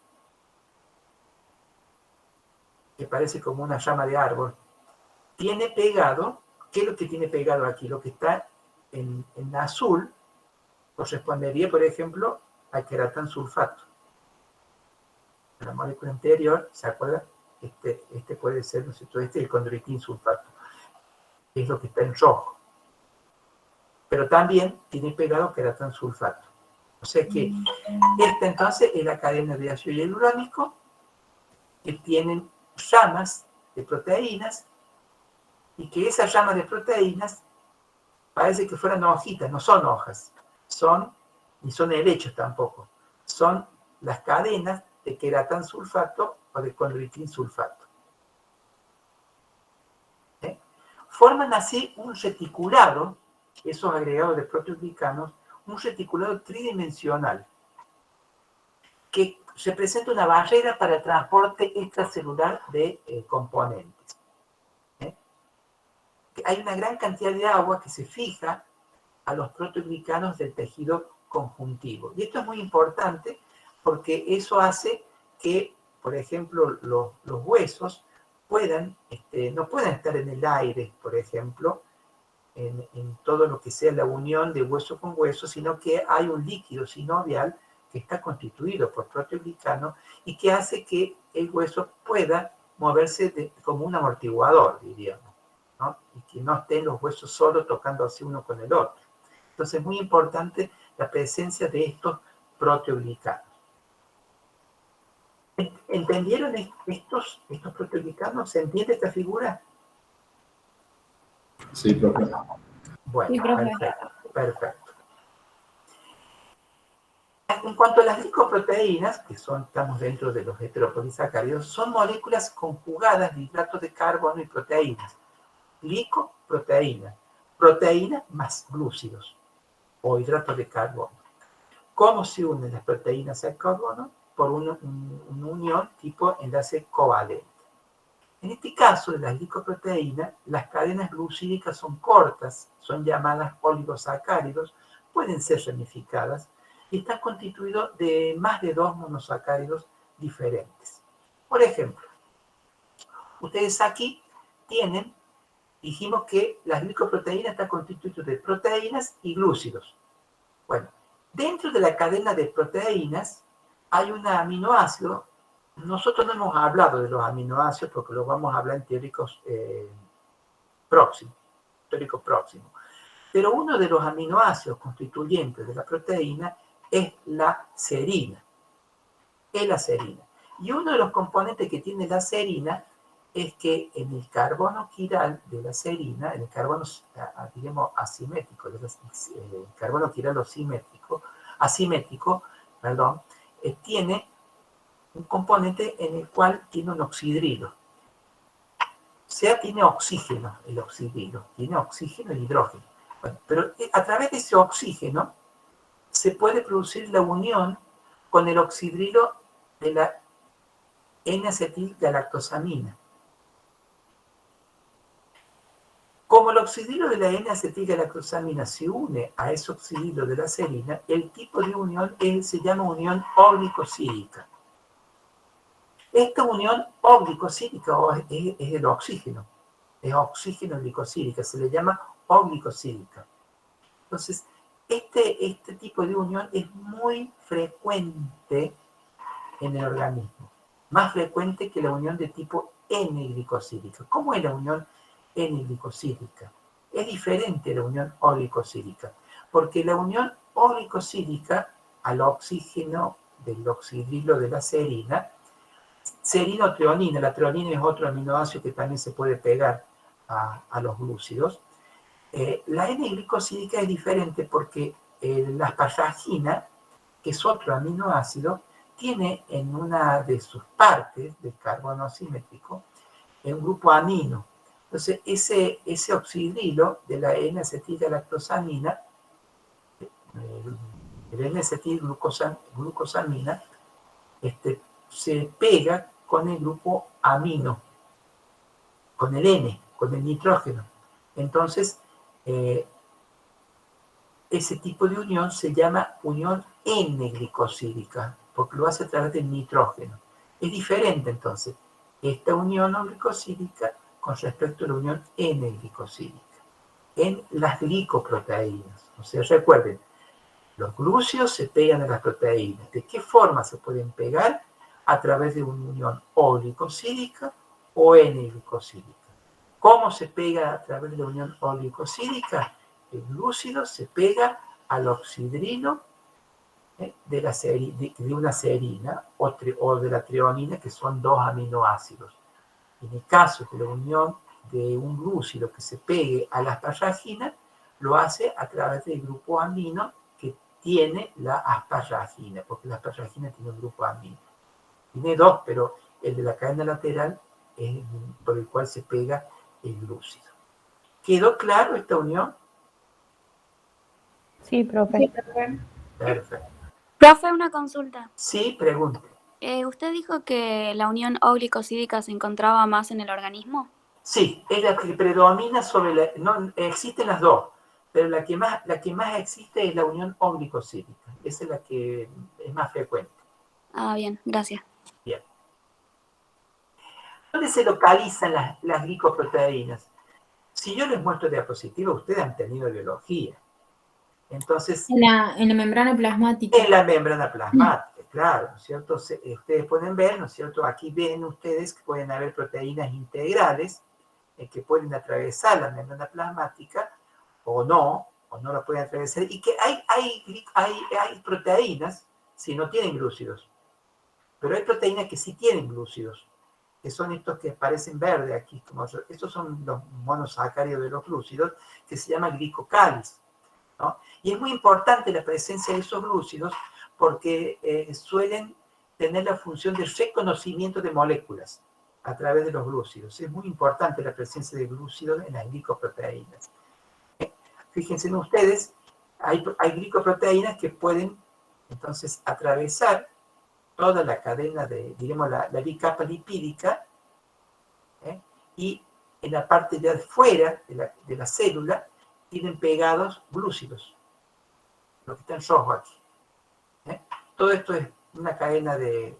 que parece como una rama de árbol, tiene pegado, ¿qué es lo que tiene pegado aquí? Lo que está en azul correspondería, por ejemplo, al queratansulfato. La molécula anterior, ¿se acuerdan? Este puede ser, ¿no es cierto? Este es el condroitinsulfato, que es lo que está en rojo. Pero también tiene pegado queratansulfato. O sea que esta entonces es la cadena de ácido hialurónico, que tienen ramas de proteínas, y que esas ramas de proteínas parece que fueran hojitas, no son hojas, ni son helechos tampoco, son las cadenas de queratansulfato o de condroitinsulfato. Forman así un reticulado, esos agregados de proteoglicanos, un reticulado tridimensional, que representa una barrera para el transporte extracelular de componentes. Hay una gran cantidad de agua que se fija a los proteoglicanos del tejido conjuntivo. Y esto es muy importante porque eso hace que, por ejemplo, los huesos no puedan estar en el aire, por ejemplo, en todo lo que sea la unión de hueso con hueso, sino que hay un líquido sinovial que está constituido por proteoglicano y que hace que el hueso pueda moverse como un amortiguador, diríamos, ¿no? Y que no estén los huesos solo tocándose uno con el otro. Entonces es muy importante la presencia de estos proteoglicanos. ¿Entendieron estos proteoglicanos? ¿Se entiende esta figura? Sí, profe. Bueno, Sí, profe. perfecto. En cuanto a las glicoproteínas, que estamos dentro de los heteropolisacáridos, son moléculas conjugadas de hidratos de carbono y proteínas. Glicoproteína, proteína más glúcidos o hidratos de carbono. ¿Cómo se unen las proteínas al carbono? Por una unión tipo enlace covalente. En este caso de las glicoproteínas, las cadenas glucídicas son cortas, son llamadas oligosacáridos, pueden ser ramificadas y están constituidos de más de 2 monosacáridos diferentes. Por ejemplo, ustedes aquí tienen, dijimos que las glicoproteínas están constituidas de proteínas y glúcidos. Bueno, dentro de la cadena de proteínas hay un aminoácido. Nosotros no hemos hablado de los aminoácidos porque los vamos a hablar en teóricos próximos. Pero uno de los aminoácidos constituyentes de la proteína es la serina. Es la serina. Y uno de los componentes que tiene la serina es que en el carbono quiral de la serina, en el carbono, digamos, asimétrico, el carbono quiral asimétrico, tiene un componente en el cual tiene un oxidrilo. O sea, tiene oxígeno, el oxidrilo. Tiene oxígeno y hidrógeno. Bueno, pero a través de ese oxígeno se puede producir la unión con el oxidrilo de la N-acetilgalactosamina. Como el oxidrilo de la N-acetilgalactosamina se une a ese oxidrilo de la serina, el tipo de unión se llama unión oglicosílica. Esta unión oglicosílica es el oxígeno, es oxígeno glicosílica, se le llama oglicosílica. Entonces, este tipo de unión es muy frecuente en el organismo, más frecuente que la unión de tipo N-glicosílica. ¿Cómo es la unión N-glicosílica? Es diferente de la unión oglicosílica, porque la unión oglicosílica al oxígeno del oxidrilo de la serina, serino-treonina, la treonina es otro aminoácido que también se puede pegar a los glúcidos. La N-glicosílica es diferente porque la asparagina, que es otro aminoácido, tiene en una de sus partes del carbono asimétrico un grupo amino. Entonces, ese oxidrilo de la N-acetilgalactosamina, el N-acetilglucosamina, se pega con el grupo amino, con el N, con el nitrógeno. Entonces, ese tipo de unión se llama unión N-glicosílica, porque lo hace a través del nitrógeno. Es diferente, entonces, esta unión glicosílica con respecto a la unión N-glicosílica en las glicoproteínas. O sea, recuerden, los glúcidos se pegan a las proteínas. ¿De qué forma se pueden pegar? A través de una unión o glicosílica o N-glicosílica. ¿Cómo se pega a través de la unión glicosílica? El glúcido se pega al oxidrilo de una serina o de la treonina, que son 2 aminoácidos. En el caso de la unión de un glúcido que se pegue a la asparagina, lo hace a través del grupo amino que tiene la asparagina, porque la asparagina tiene un grupo amino. Tiene 2, pero el de la cadena lateral es por el cual se pega el glúcido. ¿Quedó claro esta unión? Sí, profe. Perfecto. Profe, una consulta. Sí, pregunte. ¿Usted dijo que la unión oglicosídica se encontraba más en el organismo? Sí, es la que predomina sobre la... No, existen las dos, pero la que más existe es la unión oglicosídica. Esa es la que es más frecuente. Ah, bien, gracias. Bien. ¿Dónde se localizan las glicoproteínas? Si yo les muestro diapositiva, ustedes han tenido biología. Entonces, En la membrana plasmática. en la membrana plasmática, claro, ¿no es cierto? Ustedes pueden ver, ¿no es cierto? Aquí ven ustedes que pueden haber proteínas integrales que pueden atravesar la membrana plasmática o no la pueden atravesar, y que hay proteínas si no tienen glúcidos, pero hay proteínas que sí tienen glúcidos, que son estos que aparecen verde aquí, estos son los monosacáridos de los glúcidos, que se llaman glicocáliz, ¿no? Y es muy importante la presencia de esos glúcidos porque suelen tener la función de reconocimiento de moléculas a través de los glúcidos. Es muy importante la presencia de glúcidos en las glicoproteínas. Fíjense en ustedes, hay glicoproteínas que pueden entonces atravesar toda la cadena de, digamos, la bicapa lipídica, y en la parte de afuera de la célula tienen pegados glúcidos, lo que está en rojo aquí. Todo esto es una cadena de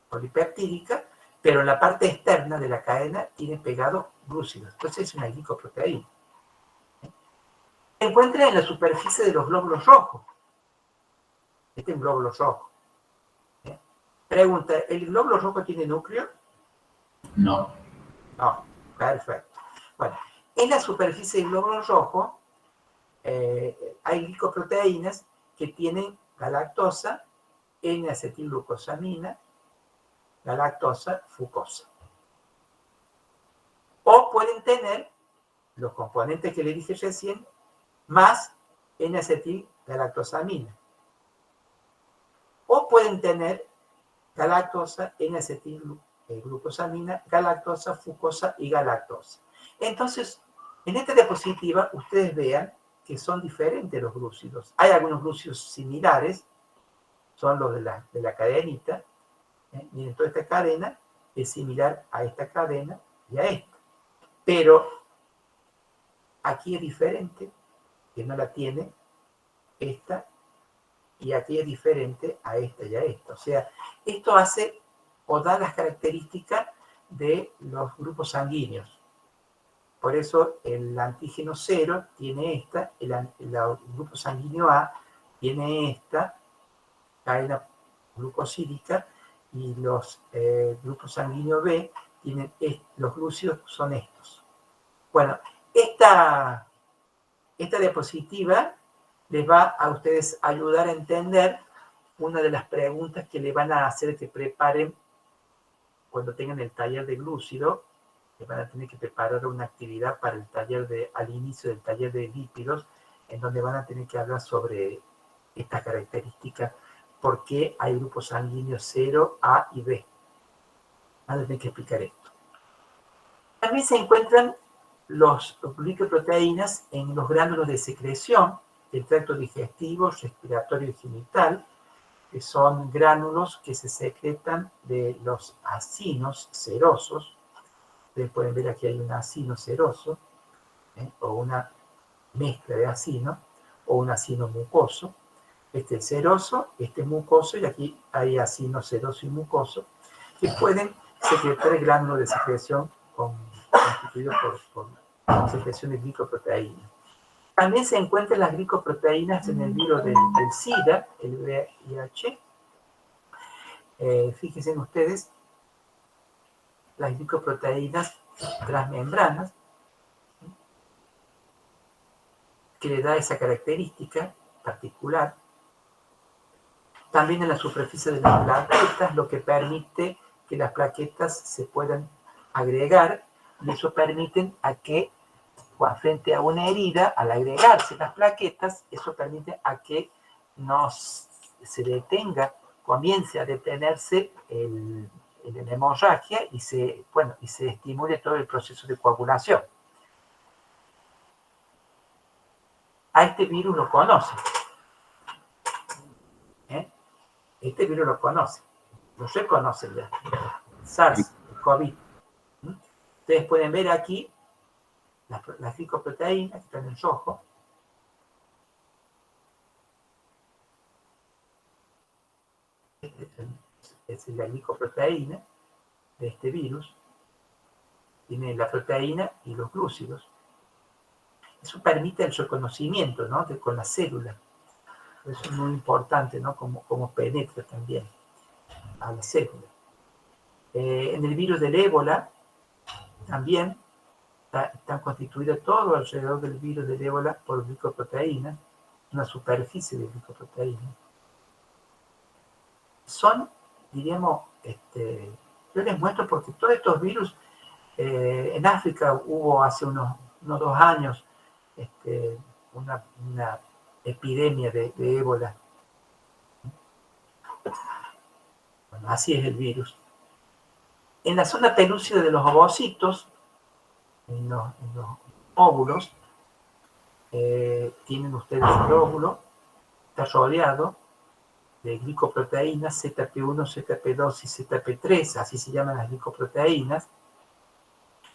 polipeptídica, pero en la parte externa de la cadena tiene pegados glúcidos. Entonces es una glicoproteína. Se encuentra en la superficie de los glóbulos rojos. Este es un glóbulo rojo. Pregunta, ¿el glóbulo rojo tiene núcleo? No. No, perfecto. Bueno, en la superficie del glóbulo rojo hay glicoproteínas que tienen galactosa, N-acetilglucosamina, galactosa, fucosa. O pueden tener los componentes que le dije recién, más N-acetilgalactosamina. O pueden tener galactosa, N-acetilglucosamina, galactosa, fucosa y galactosa. Entonces, en esta diapositiva, ustedes vean que son diferentes los glúcidos. Hay algunos glúcidos similares, son los de la cadenita. Miren, toda esta cadena es similar a esta cadena y a esta. Pero aquí es diferente, que no la tiene esta, y aquí es diferente a esta y a esta. O sea, esto hace o da las características de los grupos sanguíneos. Por eso el antígeno 0 tiene esta, el grupo sanguíneo A tiene esta cadena glucosídica, y los grupos sanguíneos B tienen los glúcidos son estos. Bueno, esta diapositiva les va a ustedes ayudar a entender una de las preguntas que le van a hacer que preparen cuando tengan el taller de glúcido. Les van a tener que preparar una actividad para el taller al inicio del taller de lípidos, en donde van a tener que hablar sobre estas características, por qué hay grupos sanguíneos 0, A y B. Van a tener que explicar esto. También se encuentran los glicoproteínas en los gránulos de secreción del tracto digestivo, respiratorio y genital, que son gránulos que se secretan de los acinos serosos. Ustedes pueden ver aquí hay un acino seroso, o una mezcla de acino, o un acino mucoso. Este es seroso, este es mucoso, y aquí hay acino seroso y mucoso, que pueden secretar el gránulo de secreción constituido por secreción de glicoproteínas. También se encuentran las glicoproteínas en el virus del SIDA, el VIH. Fíjense ustedes, las glicoproteínas transmembranas, que le da esa característica particular. También en la superficie de las plaquetas, lo que permite que las plaquetas se puedan agregar, y eso permite a que, frente a una herida, al agregarse las plaquetas, eso permite a que no se detenga, comience a detenerse la hemorragia y se estimule todo el proceso de coagulación. A este virus lo conocen. Este virus lo conoce, lo reconocen ya. SARS, COVID. Ustedes pueden ver aquí las glicoproteínas que están en rojo. Es la glicoproteína de este virus. Tiene la proteína y los glúcidos. Eso permite el reconocimiento, ¿no?, con la célula. Eso es muy importante, ¿no?, como penetra también a la célula. En el virus del ébola también están constituidos todo alrededor del virus del ébola por glicoproteínas, una superficie de glicoproteínas. Son, diríamos, yo les muestro porque todos estos virus, en África hubo hace unos 2 años una epidemia de ébola. Bueno, así es el virus. En la zona pelúcida de los ovocitos, en los óvulos, tienen ustedes el óvulo, está rodeado de glicoproteínas, ZP1, ZP2 y ZP3, así se llaman las glicoproteínas.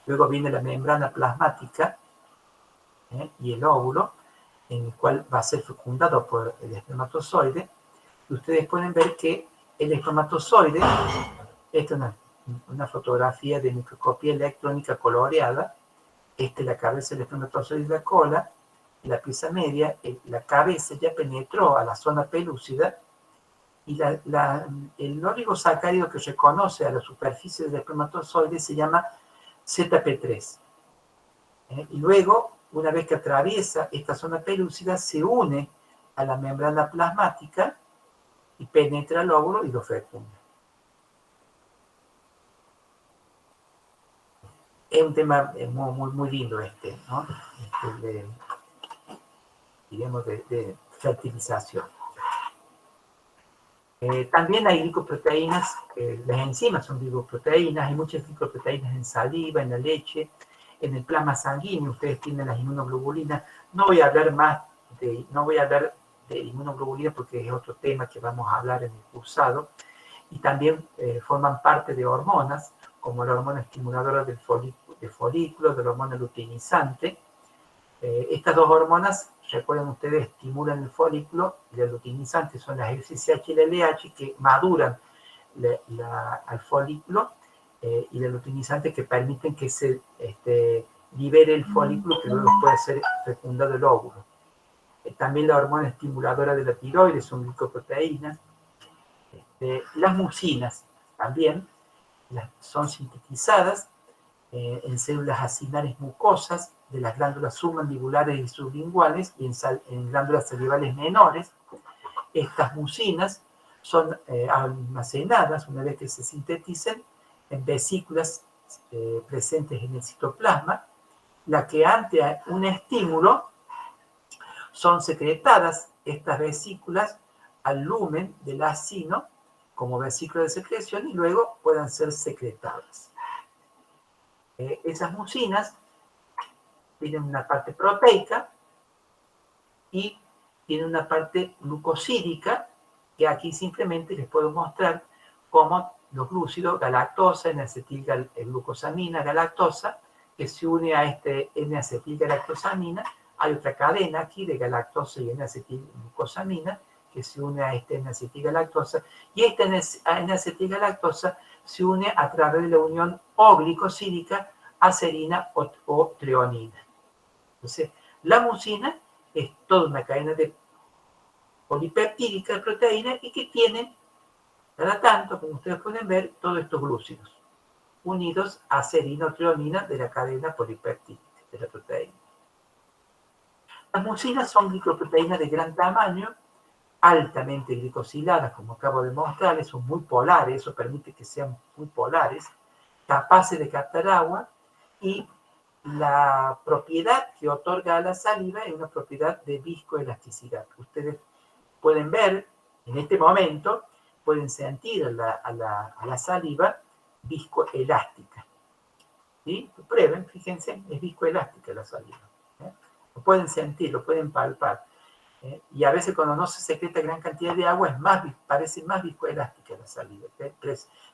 Luego viene la membrana plasmática y el óvulo, en el cual va a ser fecundado por el espermatozoide. Y ustedes pueden ver que el espermatozoide, esta es una fotografía de microscopía electrónica coloreada. Esta es la cabeza del espermatozoide y la cola, y la pieza media. La cabeza ya penetró a la zona pelúcida, y el oligosacárido que reconoce a la superficie del espermatozoide se llama ZP3. Y luego, una vez que atraviesa esta zona pelúcida, se une a la membrana plasmática y penetra el óvulo y lo fecunda. Es un tema muy lindo ¿no? Digamos, de fertilización. También hay glicoproteínas, las enzimas son glicoproteínas, hay muchas glicoproteínas en saliva, en la leche, en el plasma sanguíneo. Ustedes tienen las inmunoglobulinas. No voy a hablar de inmunoglobulinas porque es otro tema que vamos a hablar en el cursado. Y también forman parte de hormonas, como la hormona estimuladora del folículo, de la hormona luteinizante. Estas dos hormonas, recuerden ustedes, estimulan el folículo, y la luteinizante son las FSH y la LH que maduran al folículo, y la luteinizante que permiten que se libere el folículo, que luego puede ser fecundado el óvulo. También la hormona estimuladora de la tiroides son glicoproteínas. Las mucinas también son sintetizadas en células acinares mucosas de las glándulas submandibulares y sublinguales y en glándulas salivales menores. Estas mucinas son almacenadas, una vez que se sinteticen, en vesículas presentes en el citoplasma, la que ante un estímulo son secretadas estas vesículas al lumen del acino como vesícula de secreción y luego puedan ser secretadas. Esas mucinas tienen una parte proteica y tienen una parte glucosídica, que aquí simplemente les puedo mostrar cómo los glúcidos, galactosa, N-acetilglucosamina, galactosa, que se une a este N-acetilgalactosamina. Hay otra cadena aquí de galactosa y N-acetilglucosamina que se une a este N-acetilgalactosa, y esta N-acetilgalactosa se une a través de la unión O-glicosídica a serina o treonina. Entonces, la mucina es toda una cadena polipeptídica de proteínas y que tiene, cada tanto, como ustedes pueden ver, todos estos glúcidos unidos a serina o treonina de la cadena polipeptídica de la proteína. Las mucinas son glicoproteínas de gran tamaño, altamente glicosiladas, como acabo de mostrarles, son muy polares, eso permite que sean muy polares, capaces de captar agua, y la propiedad que otorga a la saliva es una propiedad de viscoelasticidad. Ustedes pueden ver, en este momento, pueden sentir a la saliva viscoelástica. ¿Sí? Prueben, fíjense, es viscoelástica la saliva. Lo pueden sentir, lo pueden palpar. Y a veces cuando no se secreta gran cantidad de agua, parece más viscoelástica la saliva,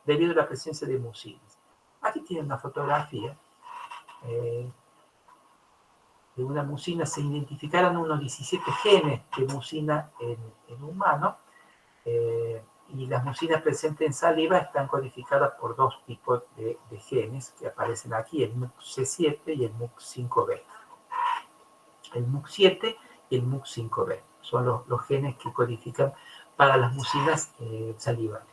debido a la presencia de mucinas. Aquí tienen una fotografía de una mucina. Se identificaron unos 17 genes de mucina en humano, y las mucinas presentes en saliva están codificadas por dos tipos de genes que aparecen aquí, el MUC-C7 y el MUC5B. El MUC7 y el MUC5B son los genes que codifican para las mucinas salivales.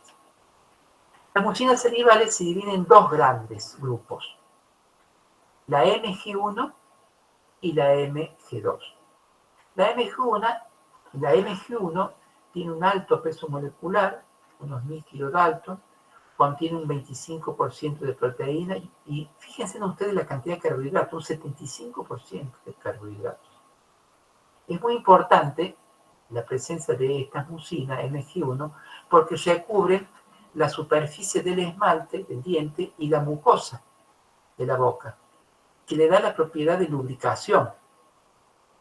Las mucinas salivales se dividen en dos grandes grupos, la MG1 y la MG2. La MG1 tiene un alto peso molecular, unos 1000 kilodalton, contiene un 25% de proteína y fíjense en ustedes la cantidad de carbohidratos, un 75% de carbohidratos. Es muy importante la presencia de estas mucinas MG1 porque recubren la superficie del esmalte, del diente y la mucosa de la boca, que le da la propiedad de lubricación.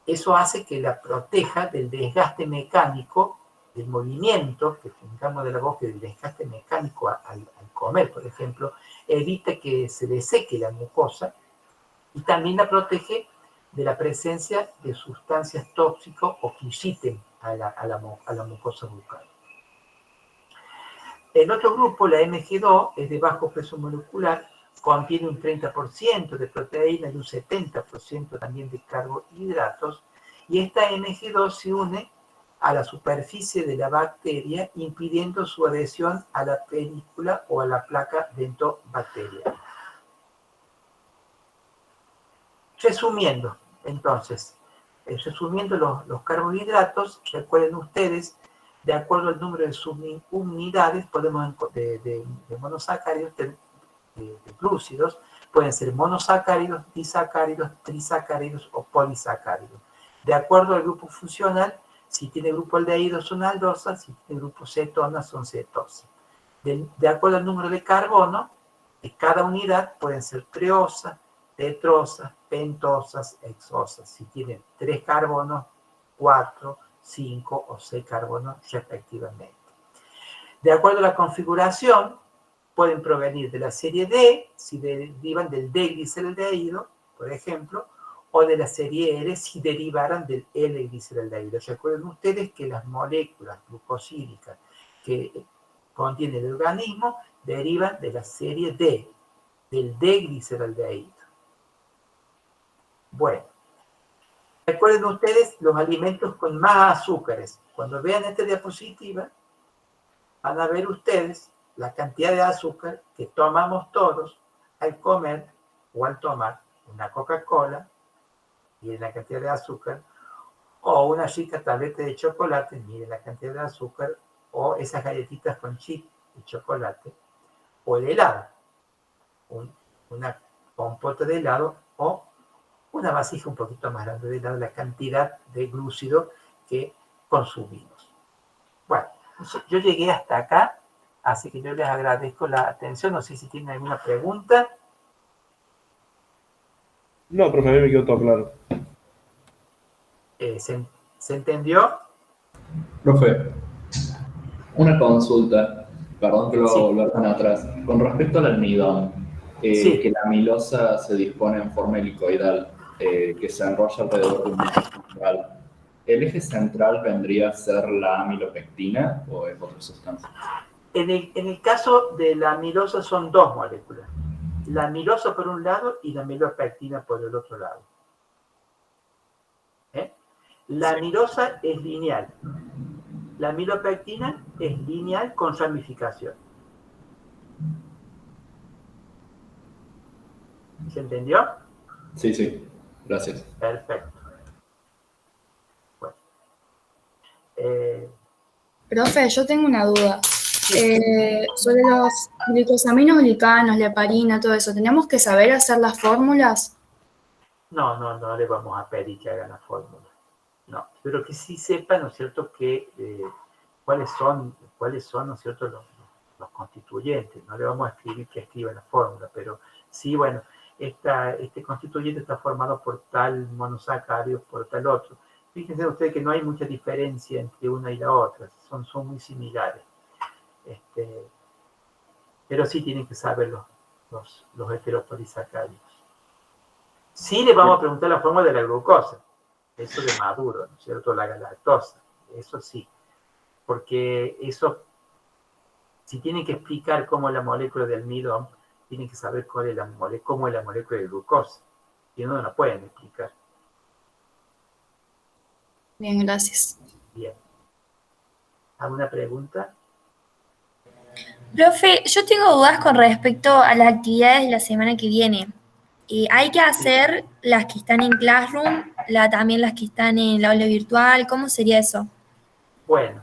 Eso hace que la proteja del desgaste mecánico del movimiento que tengamos de la boca y del desgaste mecánico al comer, por ejemplo, evita que se le seque la mucosa y también la protege de la presencia de sustancias tóxicas o que inciten a la mucosa bucal. El otro grupo, la MG2, es de bajo peso molecular, contiene un 30% de proteína y un 70% también de carbohidratos, y esta MG2 se une a la superficie de la bacteria, impidiendo su adhesión a la película o a la placa dentobacteriana. Resumiendo, entonces, resumiendo los carbohidratos, recuerden ustedes, de acuerdo al número de subunidades de monosacáridos, de glúcidos, pueden ser monosacáridos, disacáridos, trisacáridos o polisacáridos. De acuerdo al grupo funcional, si tiene grupo aldehído son aldosas, si tiene grupo cetonas son cetosas. De acuerdo al número de carbono, de cada unidad pueden ser treosas, tetrosas, pentosas, hexosas. Si tienen 3 carbonos, 4, 5 o 6 carbonos respectivamente. De acuerdo a la configuración, pueden provenir de la serie D, si derivan del D-gliceraldehído, por ejemplo, o de la serie L, si derivaran del L-gliceraldehído. Recuerden ustedes que las moléculas glucosídicas que contiene el organismo derivan de la serie D, del D-gliceraldehído. Bueno, recuerden ustedes los alimentos con más azúcares. Cuando vean esta diapositiva, van a ver ustedes la cantidad de azúcar que tomamos todos al comer o al tomar una Coca-Cola, miren la cantidad de azúcar, o una rica tableta de chocolate, miren la cantidad de azúcar, o esas galletitas con chip de chocolate, o el helado, una compota de helado, o una vasija un poquito más grande de helado, la cantidad de glúcido que consumimos. Bueno, yo llegué hasta acá, así que yo les agradezco la atención. No sé si tienen alguna pregunta. No, profe, a mí me quedó todo claro. ¿Se entendió? Profe, una consulta, perdón que lo haga Sí. volver tan atrás. Con respecto al almidón, Sí. que la amilosa se dispone en forma helicoidal, que se enrolla alrededor de un eje central. ¿El eje central vendría a ser la amilopectina o es otra sustancia? En el caso de la amilosa son 2 moléculas. La amilosa por un lado y la amilopectina por el otro lado. La amilosa es lineal. La amilopectina es lineal con ramificación. ¿Se entendió? Sí, sí. Gracias. Perfecto. Bueno. Profe, yo tengo una duda. Sobre los glicosaminos, glicanos, la heparina, todo eso, ¿tenemos que saber hacer las fórmulas? No le vamos a pedir que hagan la fórmula. No, pero que sí sepan, ¿no es cierto?, que cuáles son, ¿no es cierto?, los constituyentes. No le vamos a escribir que escriban la fórmula, pero sí, bueno, este constituyente está formado por tal monosacárido, por tal otro. Fíjense ustedes que no hay mucha diferencia entre una y la otra, son muy similares. Pero sí tienen que saber los heteropolisacáridos. Sí le vamos a preguntar la fórmula de la glucosa, eso de Maduro, ¿no es cierto?, la galactosa, eso sí, porque eso, si tienen que explicar cómo es la molécula de almidón, tienen que saber cómo es la molécula de glucosa, y no la pueden explicar. Bien, gracias. Bien. ¿Alguna pregunta? Profe, yo tengo dudas con respecto a las actividades de la semana que viene. ¿Hay que hacer las que están en Classroom, también las que están en la aula virtual? ¿Cómo sería eso? Bueno,